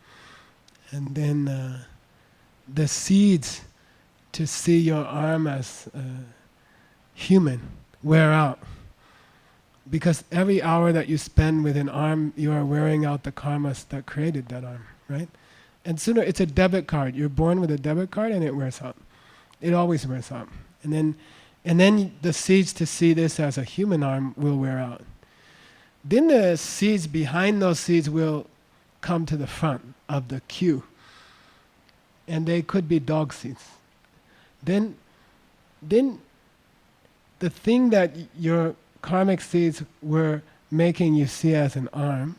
Speaker 1: And then the seeds to see your arm as human wear out. Because every hour that you spend with an arm, you are wearing out the karmas that created that arm, right? And sooner, it's a debit card. You're born with a debit card and it wears out. It always wears out. And then the seeds to see this as a human arm will wear out. Then the seeds behind those seeds will come to the front of the queue. And they could be dog seeds. Then the thing that your karmic seeds were making you see as an arm,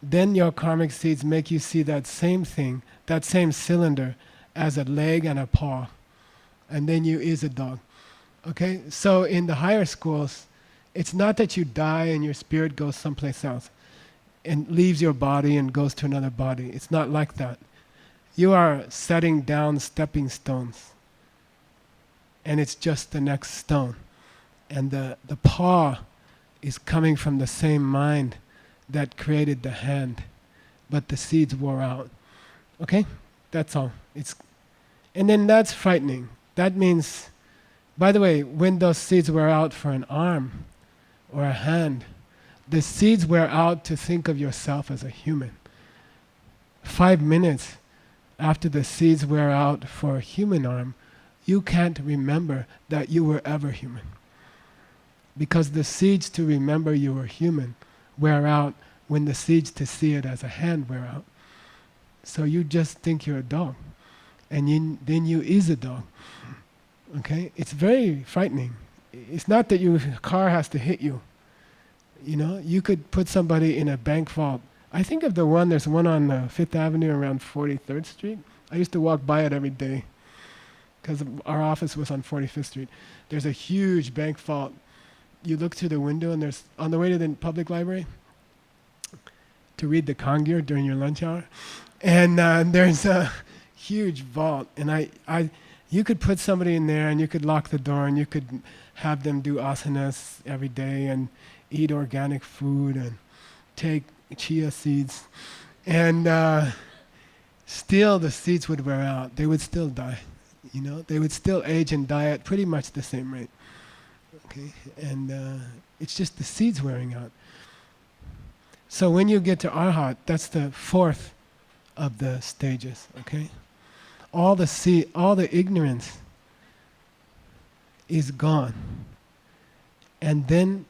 Speaker 1: then your karmic seeds make you see that same thing, that same cylinder, as a leg and a paw. And then you is a dog. Okay? So in the higher schools, it's not that you die and your spirit goes someplace else and leaves your body and goes to another body. It's not like that. You are setting down stepping stones. And it's just the next stone. And the paw is coming from the same mind that created the hand. But the seeds wore out. Okay? That's all. And then that's frightening. That means, by the way, when those seeds wear out for an arm or a hand, the seeds wear out to think of yourself as a human. 5 minutes after the seeds wear out for a human arm, you can't remember that you were ever human. Because the seeds to remember you were human wear out when the seeds to see it as a hand wear out. So you just think you're a dog. And then you is a dog. Okay? It's very frightening. it's not that your car has to hit you. You know, you could put somebody in a bank vault. I think of there's one on Fifth Avenue around 43rd Street. I used to walk by it every day because our office was on 45th Street. There's a huge bank vault. You look through the window and there's, on the way to the public library, to read the Kangir during your lunch hour. And there's a huge vault. And you could put somebody in there and you could lock the door and you could have them do asanas every day and eat organic food and take chia seeds. And still the seeds would wear out. They would still die. You know, they would still age and die at pretty much the same rate. Okay, and it's just the seeds wearing out. So when you get to Arhat, that's the fourth of the stages. Okay, all the ignorance is gone, and then,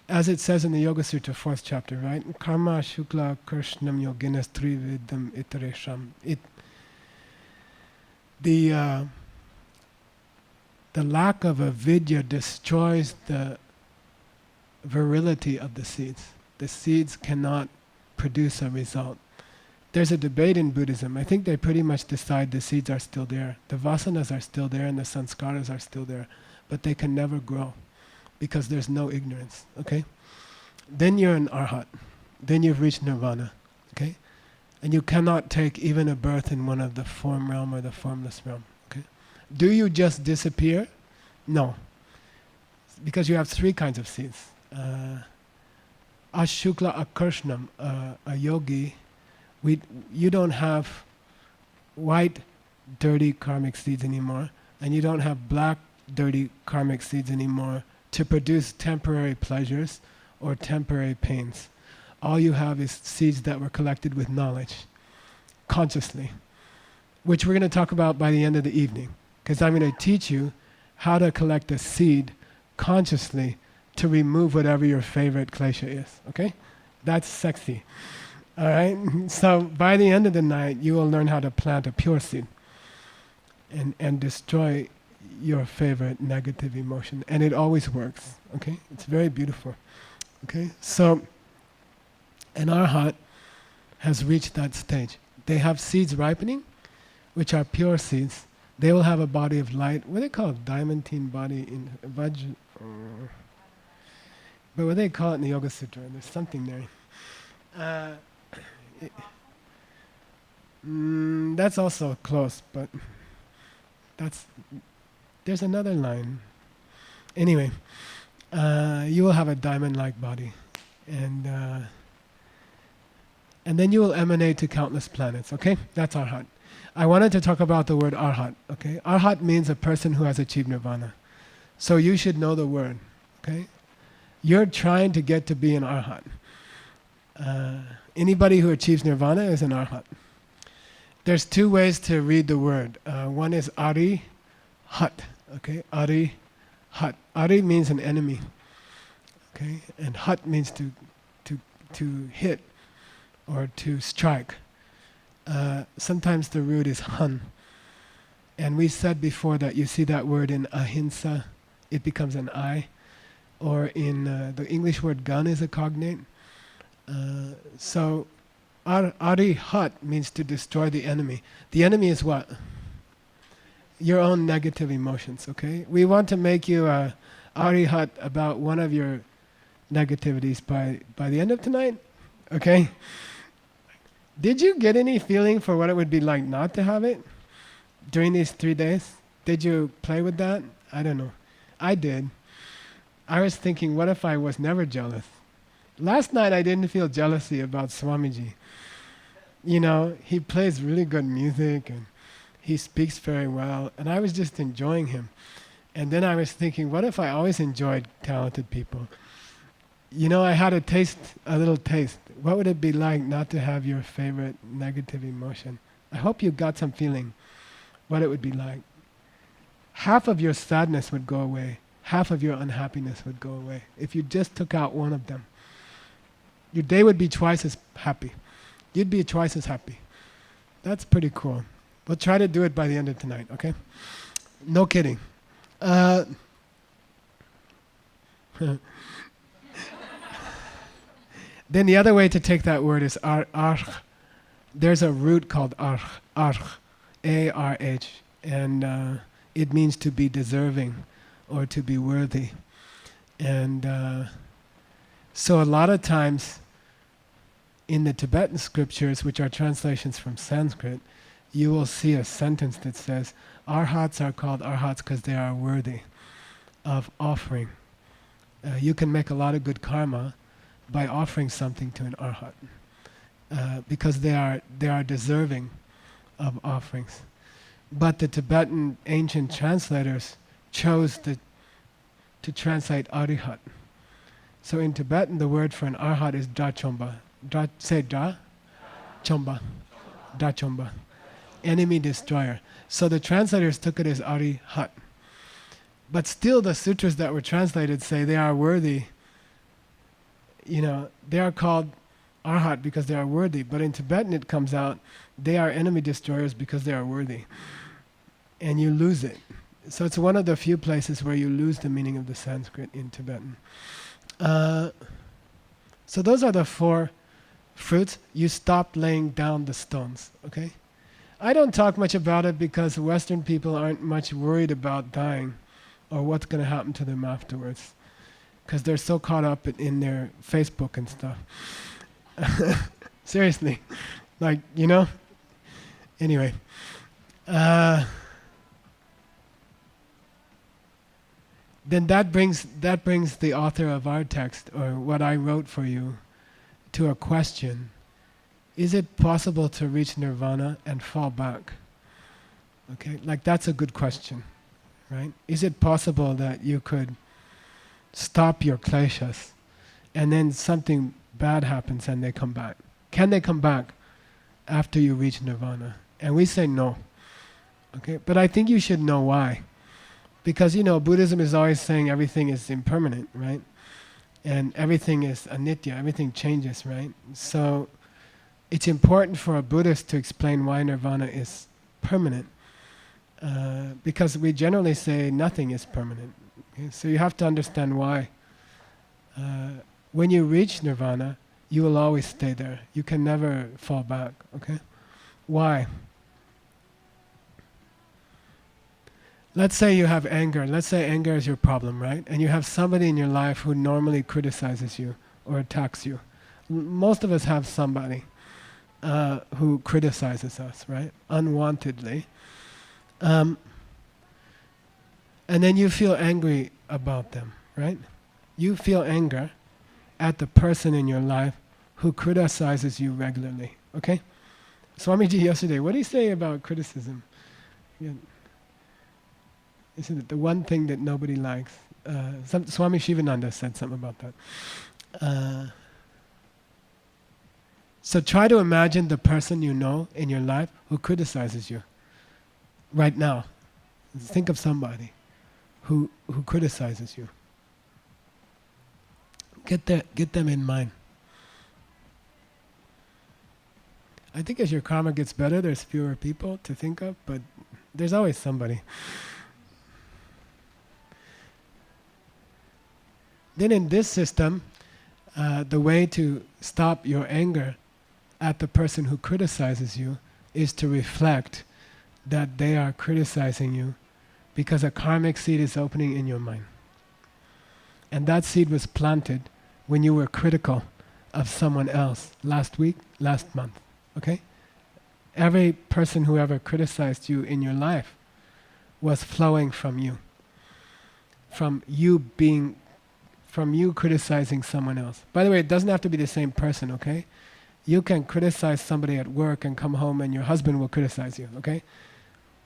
Speaker 1: as it says in the Yoga Sutra, 4th chapter, right? Karma Shukla Krishnam Yoginas Trividam Itaresham. The lack of avidya destroys the virility of the seeds. The seeds cannot produce a result. There's a debate in Buddhism. I think they pretty much decide the seeds are still there. The vasanas are still there and the sanskaras are still there. But they can never grow because there's no ignorance. Okay? Then you're an arhat. Then you've reached nirvana. Okay? And you cannot take even a birth in one of the form realm or the formless realm. Okay? Do you just disappear? No. Because you have three kinds of seeds. Ashukla Akarshnam, a yogi, you don't have white, dirty karmic seeds anymore, and you don't have black, dirty karmic seeds anymore to produce temporary pleasures or temporary pains. All you have is seeds that were collected with knowledge, consciously, which we're going to talk about by the end of the evening, because I'm going to teach you how to collect a seed consciously to remove whatever your favorite klesha is, okay? That's sexy, all right? So by the end of the night, you will learn how to plant a pure seed and destroy your favorite negative emotion. And it always works, okay? It's very beautiful, okay? So an arhat has reached that stage. They have seeds ripening, which are pure seeds. They will have a body of light. What do they call it? Diamantine body in Vajra. But what they call it in the Yoga Sutra, there's something there. That's also close, but there's another line. Anyway, you will have a diamond-like body, and then you will emanate to countless planets. Okay, that's arhat. I wanted to talk about the word arhat. Okay, arhat means a person who has achieved nirvana. So you should know the word. Okay, you're trying to get to be an arhat. Anybody who achieves nirvana is an arhat. There's two ways to read the word. One is ari, hat. Okay, ari, hat. Ari means an enemy. Okay, and hat means to hit or to strike. Sometimes the root is han. And we said before that you see that word in ahimsa, it becomes an I. Or in the English word gun is a cognate. So arihat means to destroy the enemy. The enemy is what? Your own negative emotions, okay? We want to make you a arihat about one of your negativities by the end of tonight, okay? Did you get any feeling for what it would be like not to have it during these 3 days? Did you play with that? I don't know. I did. I was thinking, what if I was never jealous? Last night I didn't feel jealousy about Swamiji. You know, he plays really good music and he speaks very well, and I was just enjoying him. And then I was thinking, what if I always enjoyed talented people? You know, I had a little taste. What would it be like not to have your favorite negative emotion? I hope you got some feeling what it would be like. Half of your sadness would go away. Half of your unhappiness would go away if you just took out one of them. Your day would be twice as happy. You'd be twice as happy. That's pretty cool. We'll try to do it by the end of tonight, okay? No kidding. Then the other way to take that word is arch. There's a root called arch, A-R-H, and it means to be deserving or to be worthy. And so a lot of times in the Tibetan scriptures, which are translations from Sanskrit, you will see a sentence that says, Arhats are called Arhats because they are worthy of offering. You can make a lot of good karma by offering something to an Arhat, because they are deserving of offerings. But the Tibetan ancient translators chose to translate Arihat. So in Tibetan, the word for an Arhat is Drachomba. Say Dra? Chomba. Drachomba. Enemy destroyer. So the translators took it as Arihat. But still the sutras that were translated say they are worthy. They are called Arhat because they are worthy. But in Tibetan it comes out, they are enemy destroyers because they are worthy. And you lose it. So it's one of the few places where you lose the meaning of the Sanskrit in Tibetan. So those are the 4 fruits. You stop laying down the stones, okay? I don't talk much about it because Western people aren't much worried about dying or what's going to happen to them afterwards, because they're so caught up in their Facebook and stuff. Seriously. Anyway. Then that brings the author of our text, or what I wrote for you, to a question. Is it possible to reach nirvana and fall back? Okay, that's a good question, right? Is it possible that you could stop your kleshas and then something bad happens and they come back? Can they come back after you reach nirvana? And we say no. Okay, but I think you should know why. Because Buddhism is always saying everything is impermanent, right? And everything is anitya, everything changes, right? So it's important for a Buddhist to explain why nirvana is permanent. Because we generally say nothing is permanent. Okay? So you have to understand why. When you reach nirvana, you will always stay there. You can never fall back, okay? Why? Let's say you have anger. Let's say anger is your problem, right? And you have somebody in your life who normally criticizes you or attacks you. Most of us have somebody who criticizes us, right? Unwantedly. And then you feel angry about them, right? You feel anger at the person in your life who criticizes you regularly, okay? Swamiji yesterday, what did he say about criticism? Yeah. Isn't it the one thing that nobody likes? Swami Shivananda said something about that. So try to imagine the person you know in your life who criticizes you right now. Think of somebody who criticizes you. Get them in mind. I think as your karma gets better, there's fewer people to think of, but there's always somebody. Then in this system, the way to stop your anger at the person who criticizes you is to reflect that they are criticizing you because a karmic seed is opening in your mind. And that seed was planted when you were critical of someone else last week, last month, okay? Every person who ever criticized you in your life was flowing from you. From you criticizing someone else. By the way, it doesn't have to be the same person, okay? You can criticize somebody at work and come home and your husband will criticize you, okay?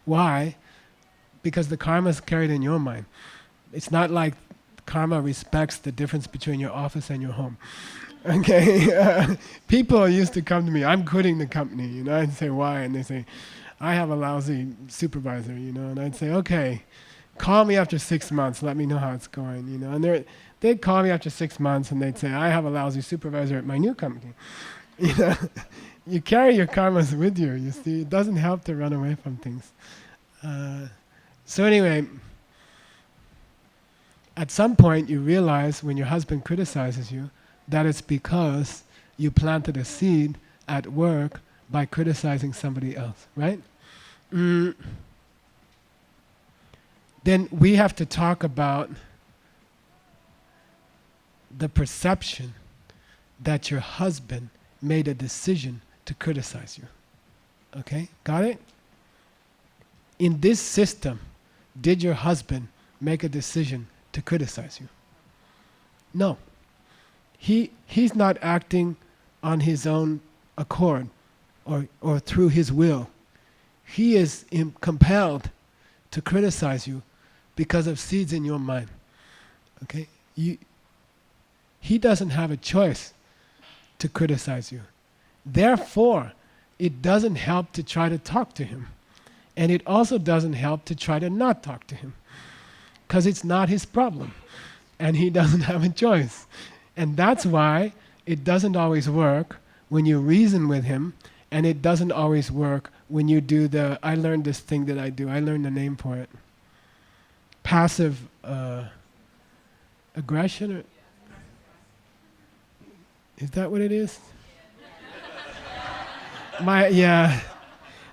Speaker 1: Why? Because the karma is carried in your mind. It's not like karma respects the difference between your office and your home. Okay? People used to come to me, I'm quitting the company, I'd say, why? And they say, I have a lousy supervisor, and I'd say, okay, call me after 6 months, let me know how it's going, and they'd call me after 6 months and they'd say, I have a lousy supervisor at my new company. You carry your karmas with you, you see. It doesn't help to run away from things. So anyway, At some point you realize when your husband criticizes you that it's because you planted a seed at work by criticizing somebody else, right? Then we have to talk about the perception that your husband made a decision to criticize you. Okay, got it? In this system, did your husband make a decision to criticize you? No. He's not acting on his own accord or through his will. He is compelled to criticize you because of seeds in your mind. Okay? He doesn't have a choice to criticize you. Therefore, it doesn't help to try to talk to him. And it also doesn't help to try to not talk to him. Because it's not his problem. And he doesn't have a choice. And that's why it doesn't always work when you reason with him, and it doesn't always work when you do I learned this thing that I do, I learned the name for it. Passive aggression? Or, is that what it is?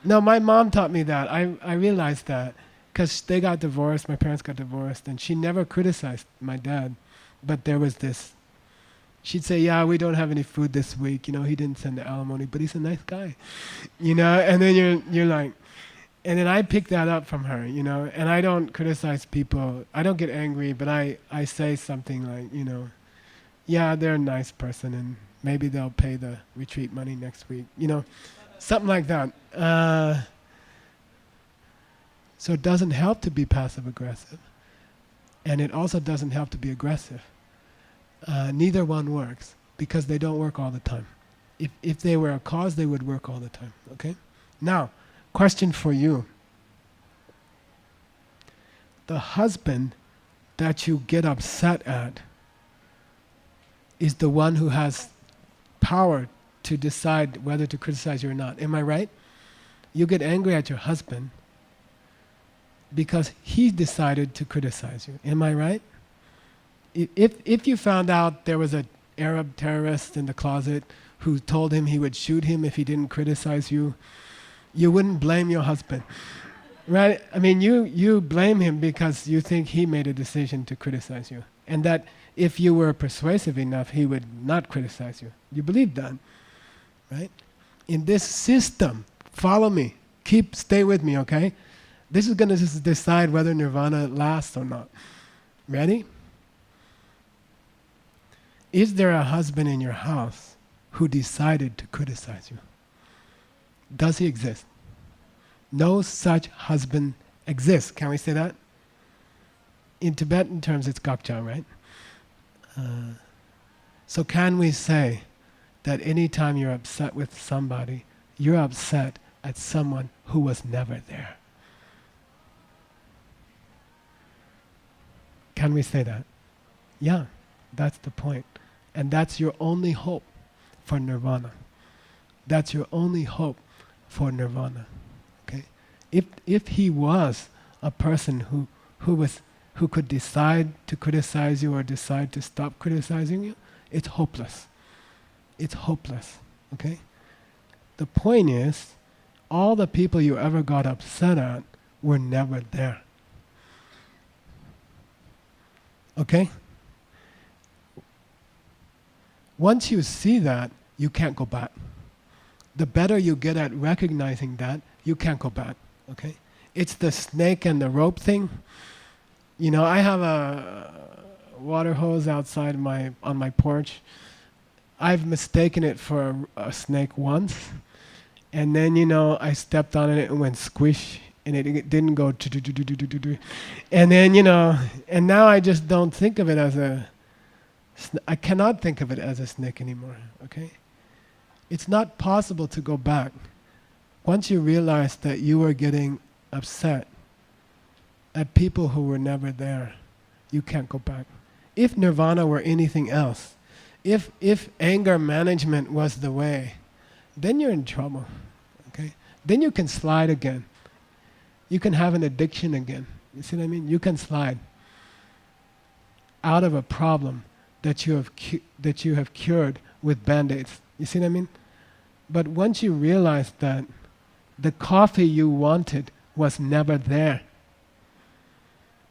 Speaker 1: No, my mom taught me that. I realized that because they got divorced, my parents got divorced, and she never criticized my dad. But there was this, she'd say, yeah, we don't have any food this week, he didn't send the alimony, but he's a nice guy, and then you're like, and then I picked that up from her, and I don't criticize people, I don't get angry, but I say something like, yeah, they're a nice person, and maybe they'll pay the retreat money next week, something like that. So it doesn't help to be passive aggressive, and it also doesn't help to be aggressive. Neither one works because they don't work all the time. If they were a cause, they would work all the time. Okay? Now, question for you. The husband that you get upset at is the one who has power to decide whether to criticize you or not. Am I right? You get angry at your husband because he decided to criticize you. Am I right? If you found out there was an Arab terrorist in the closet who told him he would shoot him if he didn't criticize you, you wouldn't blame your husband, right? I mean, you blame him because you think he made a decision to criticize you, and that if you were persuasive enough, he would not criticize you. You believe that, right? In this system, follow me, stay with me, okay? This is going to just decide whether nirvana lasts or not. Ready? Is there a husband in your house who decided to criticize you? Does he exist? No such husband exists. Can we say that? In Tibetan terms, it's gakcha, right? So can we say that anytime you're upset with somebody, you're upset at someone who was never there? Can we say that? Yeah, that's the point. And that's your only hope for nirvana. That's your only hope for nirvana. Okay? If he was a person who could decide to criticize you or decide to stop criticizing you, it's hopeless. It's hopeless. Okay? The point is, all the people you ever got upset at were never there. Okay? Once you see that, you can't go back. The better you get at recognizing that, you can't go back. Okay? It's the snake and the rope thing. I have a water hose outside on my porch. I've mistaken it for a snake once, and then I stepped on it and it went squish, and it didn't go and then and now I just don't think of it as I cannot think of it as a snake anymore. Okay? It's not possible to go back. Once you realize that you are getting upset at people who were never there, you can't go back. If nirvana were anything else, if anger management was the way, then you're in trouble. Okay? Then you can slide again. You can have an addiction again. You see what I mean? You can slide. out of a problem that you have cured with band-aids. You see what I mean? But once you realize that the coffee you wanted was never there,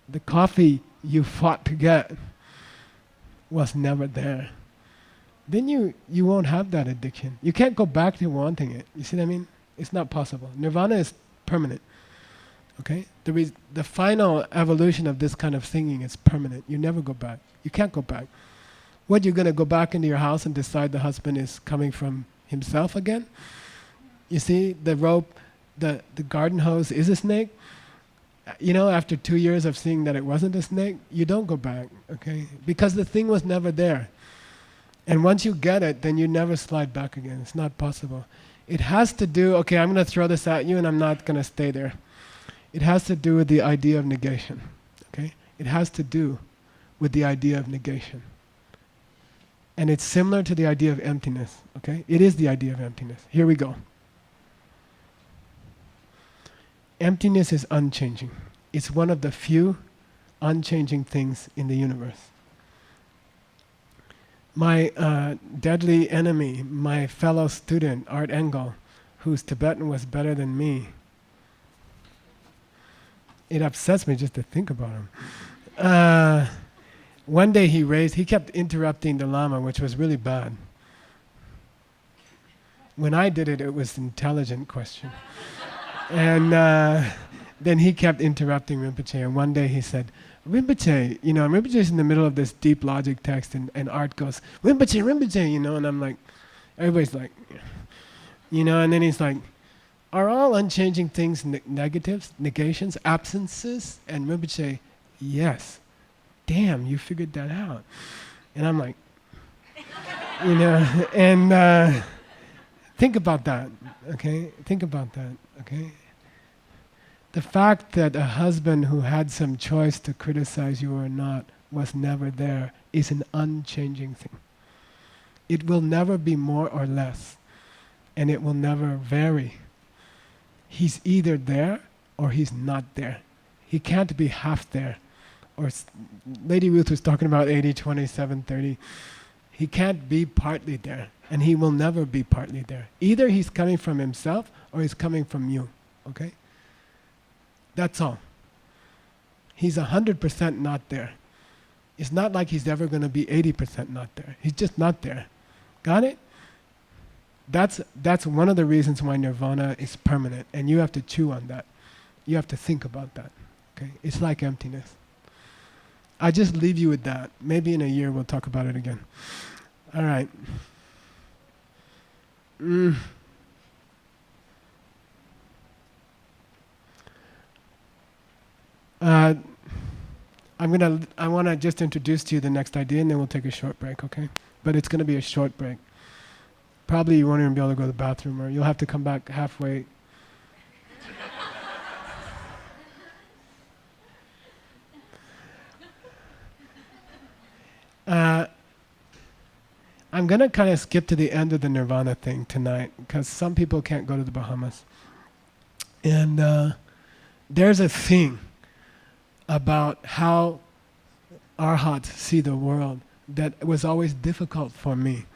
Speaker 1: the coffee you fought to get was never there, then you won't have that addiction. You can't go back to wanting it. You see what I mean? It's not possible. Nirvana is permanent. Okay? The final evolution of this kind of thinking is permanent. You never go back. You can't go back. What, you're going to go back into your house and decide the husband is coming from himself again? You see, the rope, the garden hose is a snake. You know, after 2 years of seeing that it wasn't a snake, you don't go back, okay? Because the thing was never there. And once you get it, then you never slide back again. It's not possible. It has to do, okay, I'm going to throw this at you and I'm not going to stay there. It has to do with the idea of negation, okay? It has to do with the idea of negation. And it's similar to the idea of emptiness, okay? It is the idea of emptiness. Here we go. Emptiness is unchanging. It's one of the few unchanging things in the universe. My deadly enemy, my fellow student, Art Engel, whose Tibetan was better than me, it upsets me just to think about him. One day he kept interrupting the Lama, which was really bad. When I did it, it was an intelligent question. And then he kept interrupting Rinpoche, and one day he said, Rinpoche, you know, Rinpoche's in the middle of this deep logic text, and Art goes, Rinpoche, you know, and I'm like, everybody's like, you know, and then he's like, are all unchanging things negatives, negations, absences? And Rinpoche, yes. Damn, you figured that out. And I'm like, you know, and think about that, okay? Think about that, okay? The fact that a husband who had some choice to criticize you or not was never there is an unchanging thing. It will never be more or less, and it will never vary. He's either there or he's not there. He can't be half there. Or Lady Ruth was talking about 80, 20, 7, 30. He can't be partly there, and he will never be partly there. Either he's coming from himself or he's coming from you, okay? That's all. He's 100% not there. It's not like he's ever going to be 80% not there. He's just not there. Got it? That's one of the reasons why nirvana is permanent, and you have to chew on that. You have to think about that, okay? It's like emptiness. I just leave you with that. Maybe in a year we'll talk about it again. All right. I want to just introduce to you the next idea, and then we'll take a short break, okay? But it's going to be a short break. Probably you won't even be able to go to the bathroom, or you'll have to come back halfway. I'm going to kind of skip to the end of the nirvana thing tonight, because some people can't go to the Bahamas. And there's a thing about how arhats see the world that was always difficult for me.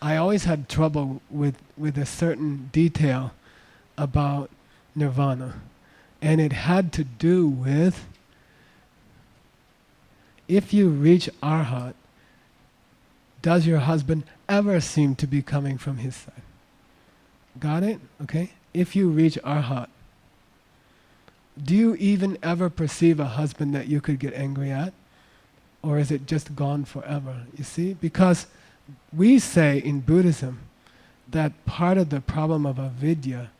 Speaker 1: I always had trouble with a certain detail about nirvana. And it had to do with, if you reach arhat, does your husband ever seem to be coming from his side? Got it? Okay? If you reach arhat, do you even ever perceive a husband that you could get angry at? Or is it just gone forever? You see? Because we say in Buddhism that part of the problem of avidya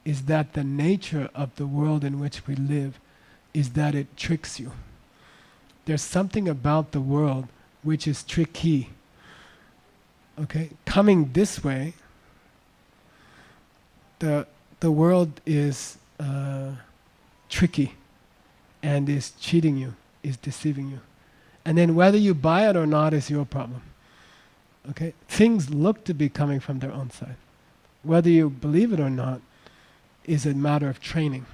Speaker 1: is that the nature of the world in which we live is that it tricks you. There's something about the world which is tricky. Okay? Coming this way, the world is tricky and is cheating you, is deceiving you. And then whether you buy it or not is your problem. Okay? Things look to be coming from their own side. Whether you believe it or not is a matter of training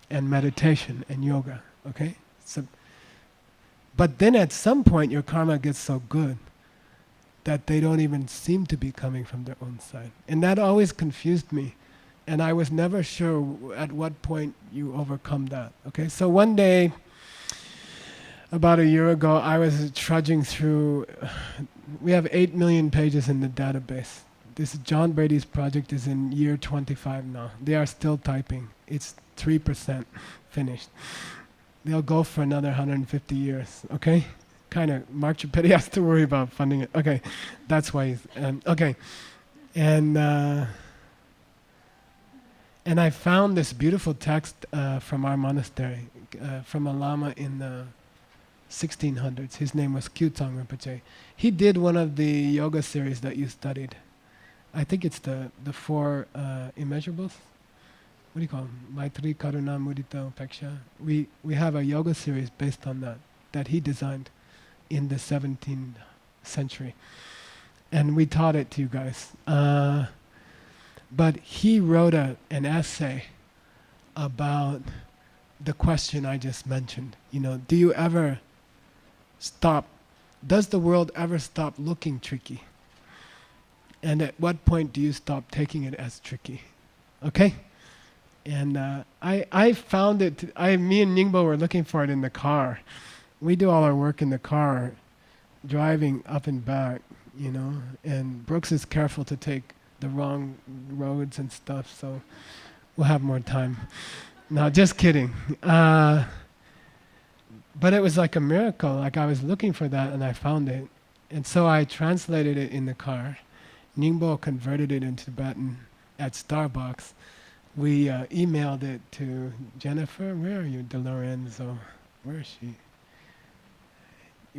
Speaker 1: and meditation and yoga. Okay? So But then at some point your karma gets so good that they don't even seem to be coming from their own side. And that always confused me. And I was never sure at what point you overcome that. Okay, so one day, about a year ago, I was trudging through, we have 8 million pages in the database. This John Brady's project is in year 25 now. They are still typing. It's 3% finished. They'll go for another 150 years, okay? Kind of, Mark Trippetti has to worry about funding it. Okay, that's why he's, okay. And I found this beautiful text from our monastery, from a lama in the 1600s. His name was Kyutsang Rinpoche. He did one of the yoga series that you studied. I think it's the four immeasurables. What do you call them? Maitri, Karuna, Mudita, Upeksha. We have a yoga series based on that he designed in the 17th century. And we taught it to you guys. But he wrote an essay about the question I just mentioned. You know, do you ever stop? Does the world ever stop looking tricky? And at what point do you stop taking it as tricky? Okay? And I found it, me and Ningbo were looking for it in the car. We do all our work in the car, driving up and back, you know, and Brooks is careful to take the wrong roads and stuff, so we'll have more time. No, just kidding. But it was like a miracle, like I was looking for that and I found it. And so I translated it in the car. Ningbo converted it into Tibetan at Starbucks. We emailed it to Jennifer. Where are you, DeLorenzo? Where is she?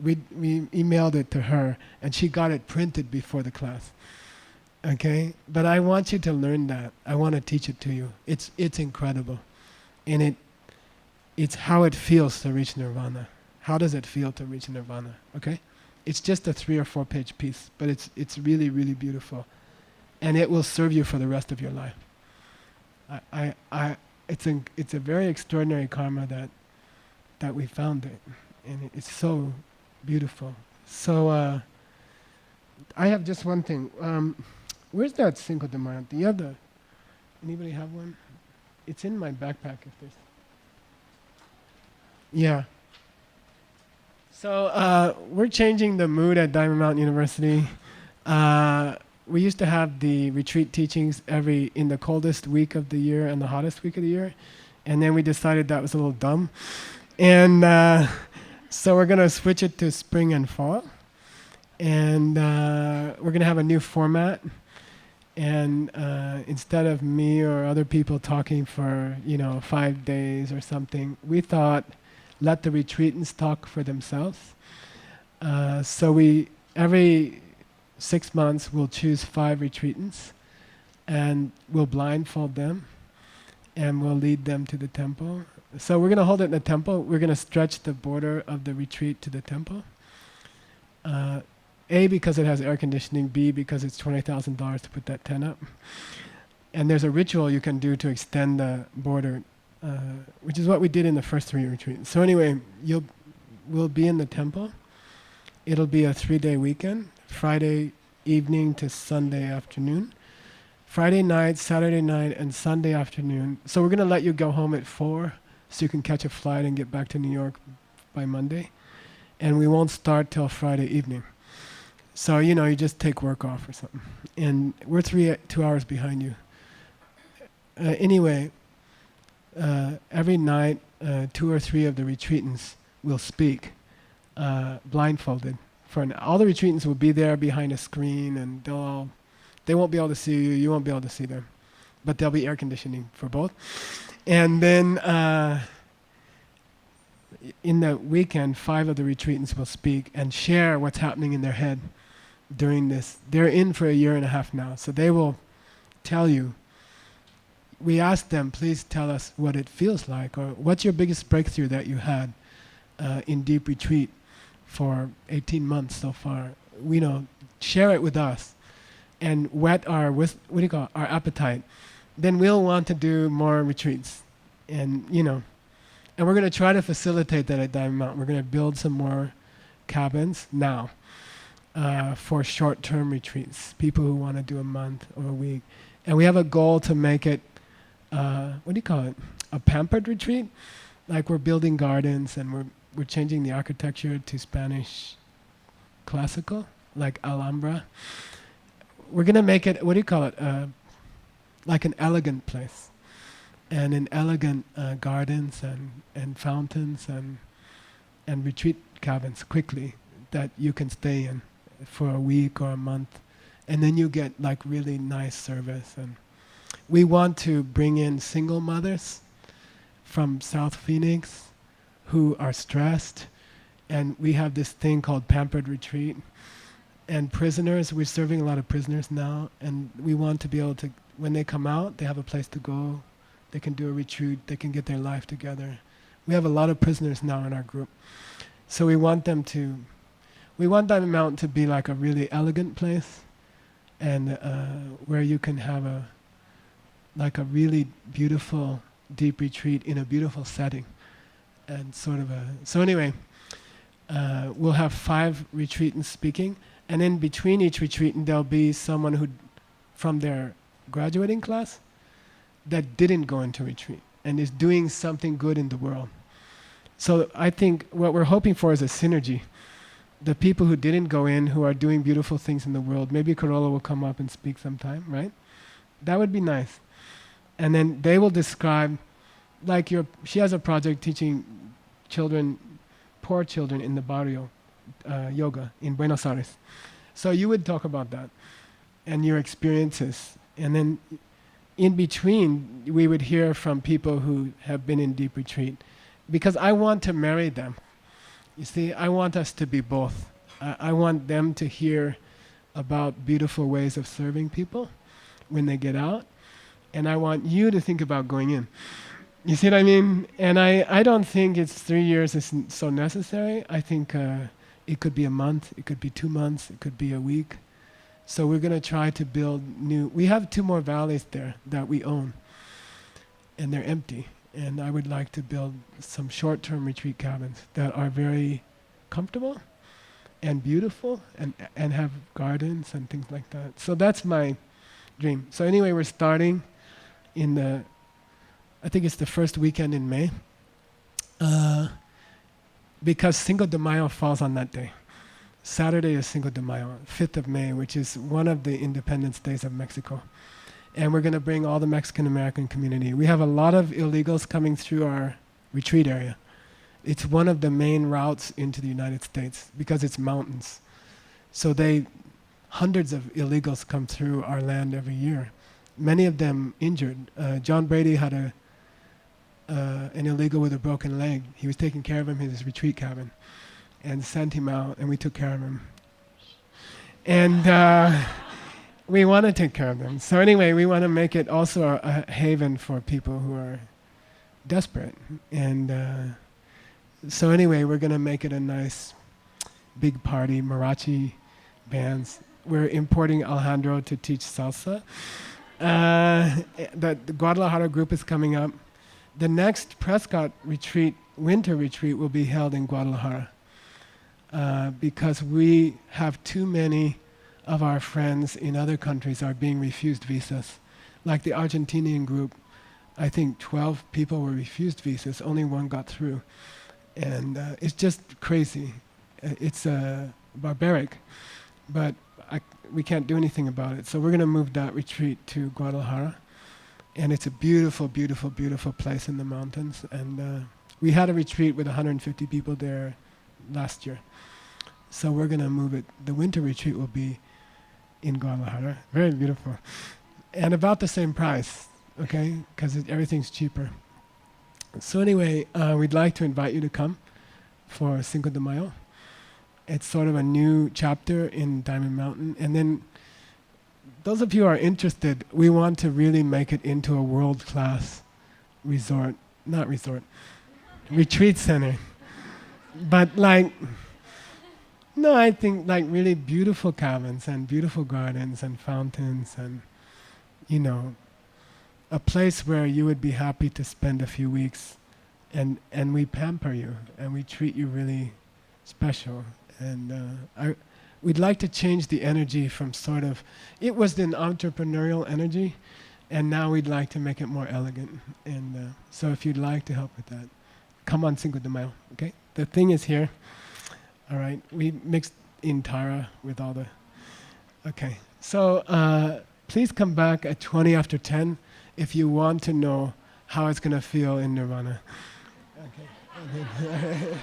Speaker 1: We emailed it to her, and she got it printed before the class. Okay, but I want you to learn that. I want to teach it to you. It's incredible, and it's how it feels to reach nirvana. How does it feel to reach nirvana? Okay, it's just a 3 or 4 page piece, but it's really, really beautiful, and it will serve you for the rest of your life. It's a very extraordinary karma that we found it, and it's so beautiful. So I have just one thing. Where's that Cinco de Mayo? Do you have anybody have one? It's in my backpack if there's. Yeah. So we're changing the mood at Diamond Mountain University. We used to have the retreat teachings in the coldest week of the year and the hottest week of the year. And then we decided that was a little dumb. And so we're going to switch it to spring and fall. And we're going to have a new format. And instead of me or other people talking for, 5 days or something, we thought, let the retreatants talk for themselves. So every 6 months, we'll choose 5 retreatants, and we'll blindfold them, and we'll lead them to the temple. So we're going to hold it in the temple. We're going to stretch the border of the retreat to the temple. A, because it has air conditioning. B, because it's $20,000 to put that tent up. And there's a ritual you can do to extend the border, which is what we did in the first 3 retreats. So anyway, we'll be in the temple. It'll be a 3-day weekend, Friday evening to Sunday afternoon. Friday night, Saturday night, and Sunday afternoon. So we're going to let you go home at 4 so you can catch a flight and get back to New York by Monday. And we won't start till Friday evening. So, you just take work off or something. And we're 2 hours behind you. Anyway, every night, 2 or 3 of the retreatants will speak blindfolded. All the retreatants will be there behind a screen, and they won't be able to see you, you won't be able to see them. But there'll be air conditioning for both. And then in the weekend, 5 of the retreatants will speak and share what's happening in their head during this. They're in for 1.5 years now, so they will tell you. We asked them, please tell us what it feels like, or what's your biggest breakthrough that you had in deep retreat for 18 months so far. Share it with us and whet our appetite. Then we'll want to do more retreats. And And we're going to try to facilitate that at Diamond Mountain. We're going to build some more cabins now for short-term retreats, people who want to do a month or a week. And we have a goal to make it, what do you call it, a pampered retreat? Like we're building gardens and we're changing the architecture to Spanish classical, like Alhambra. We're going to make it, what do you call it, like an elegant place. And in elegant gardens and fountains and retreat cabins quickly that you can stay in for a week or a month. And then you get like really nice service. And we want to bring in single mothers from South Phoenix who are stressed. And we have this thing called Pampered Retreat. And prisoners, we're serving a lot of prisoners now. And we want to be able to, when they come out, they have a place to go. They can do a retreat, they can get their life together. We have a lot of prisoners now in our group. So we want Diamond Mountain to be like a really elegant place and where you can have a really beautiful, deep retreat in a beautiful setting. And so anyway, we'll have 5 retreatants speaking, and in between each retreatant there'll be someone who, from their graduating class, that didn't go into retreat and is doing something good in the world. So I think what we're hoping for is a synergy. The people who didn't go in, who are doing beautiful things in the world, maybe Carola will come up and speak sometime, right? That would be nice. And then they will describe, like she has a project teaching children, poor children in the barrio, yoga in Buenos Aires. So you would talk about that and your experiences. And then in between, we would hear from people who have been in deep retreat, because I want to marry them. You see, I want us to be both. I want them to hear about beautiful ways of serving people when they get out, and I want you to think about going in. You see what I mean? And I don't think it's 3 years is so necessary. I think it could be a month, it could be 2 months, it could be a week. So we're going to try to build we have 2 more valleys there that we own, and they're empty. And I would like to build some short-term retreat cabins that are very comfortable and beautiful and have gardens and things like that. So that's my dream. So anyway, we're starting I think it's the first weekend in May, because Cinco de Mayo falls on that day. Saturday is Cinco de Mayo, 5th of May, which is one of the Independence Days of Mexico. And we're going to bring all the Mexican American community. We have a lot of illegals coming through our retreat area. It's one of the main routes into the United States because it's mountains. So hundreds of illegals come through our land every year. Many of them injured. John Brady had an illegal with a broken leg. He was taking care of him in his retreat cabin and sent him out, and we took care of him. And we want to take care of them. So anyway, we want to make it also a haven for people who are desperate. And so anyway, we're going to make it a nice big party, mariachi bands. We're importing Alejandro to teach salsa. The Guadalajara group is coming up. The next Prescott retreat, winter retreat, will be held in Guadalajara. Because we have too many of our friends in other countries are being refused visas. Like the Argentinian group, I think 12 people were refused visas, only 1 got through. And it's just crazy. It's barbaric, but we can't do anything about it. So we're going to move that retreat to Guadalajara. And it's a beautiful, beautiful, beautiful place in the mountains. And we had a retreat with 150 people there last year. So we're going to move it. The winter retreat will be in Guadalajara. Very beautiful. And about the same price, okay? Because everything's cheaper. So anyway, we'd like to invite you to come for Cinco de Mayo. It's sort of a new chapter in Diamond Mountain. And then those of you who are interested, we want to really make it into a world-class retreat center. But I think really beautiful cabins and beautiful gardens and fountains and, a place where you would be happy to spend a few weeks and we pamper you, and we treat you really special. And we'd like to change the energy from sort of, it was an entrepreneurial energy, and now we'd like to make it more elegant. And so if you'd like to help with that, come on Cinco de Mayo, okay? The thing is here. All right, we mixed in Tara with all the, okay. So please come back at 20 after 10 if you want to know how it's going to feel in Nirvana. Okay.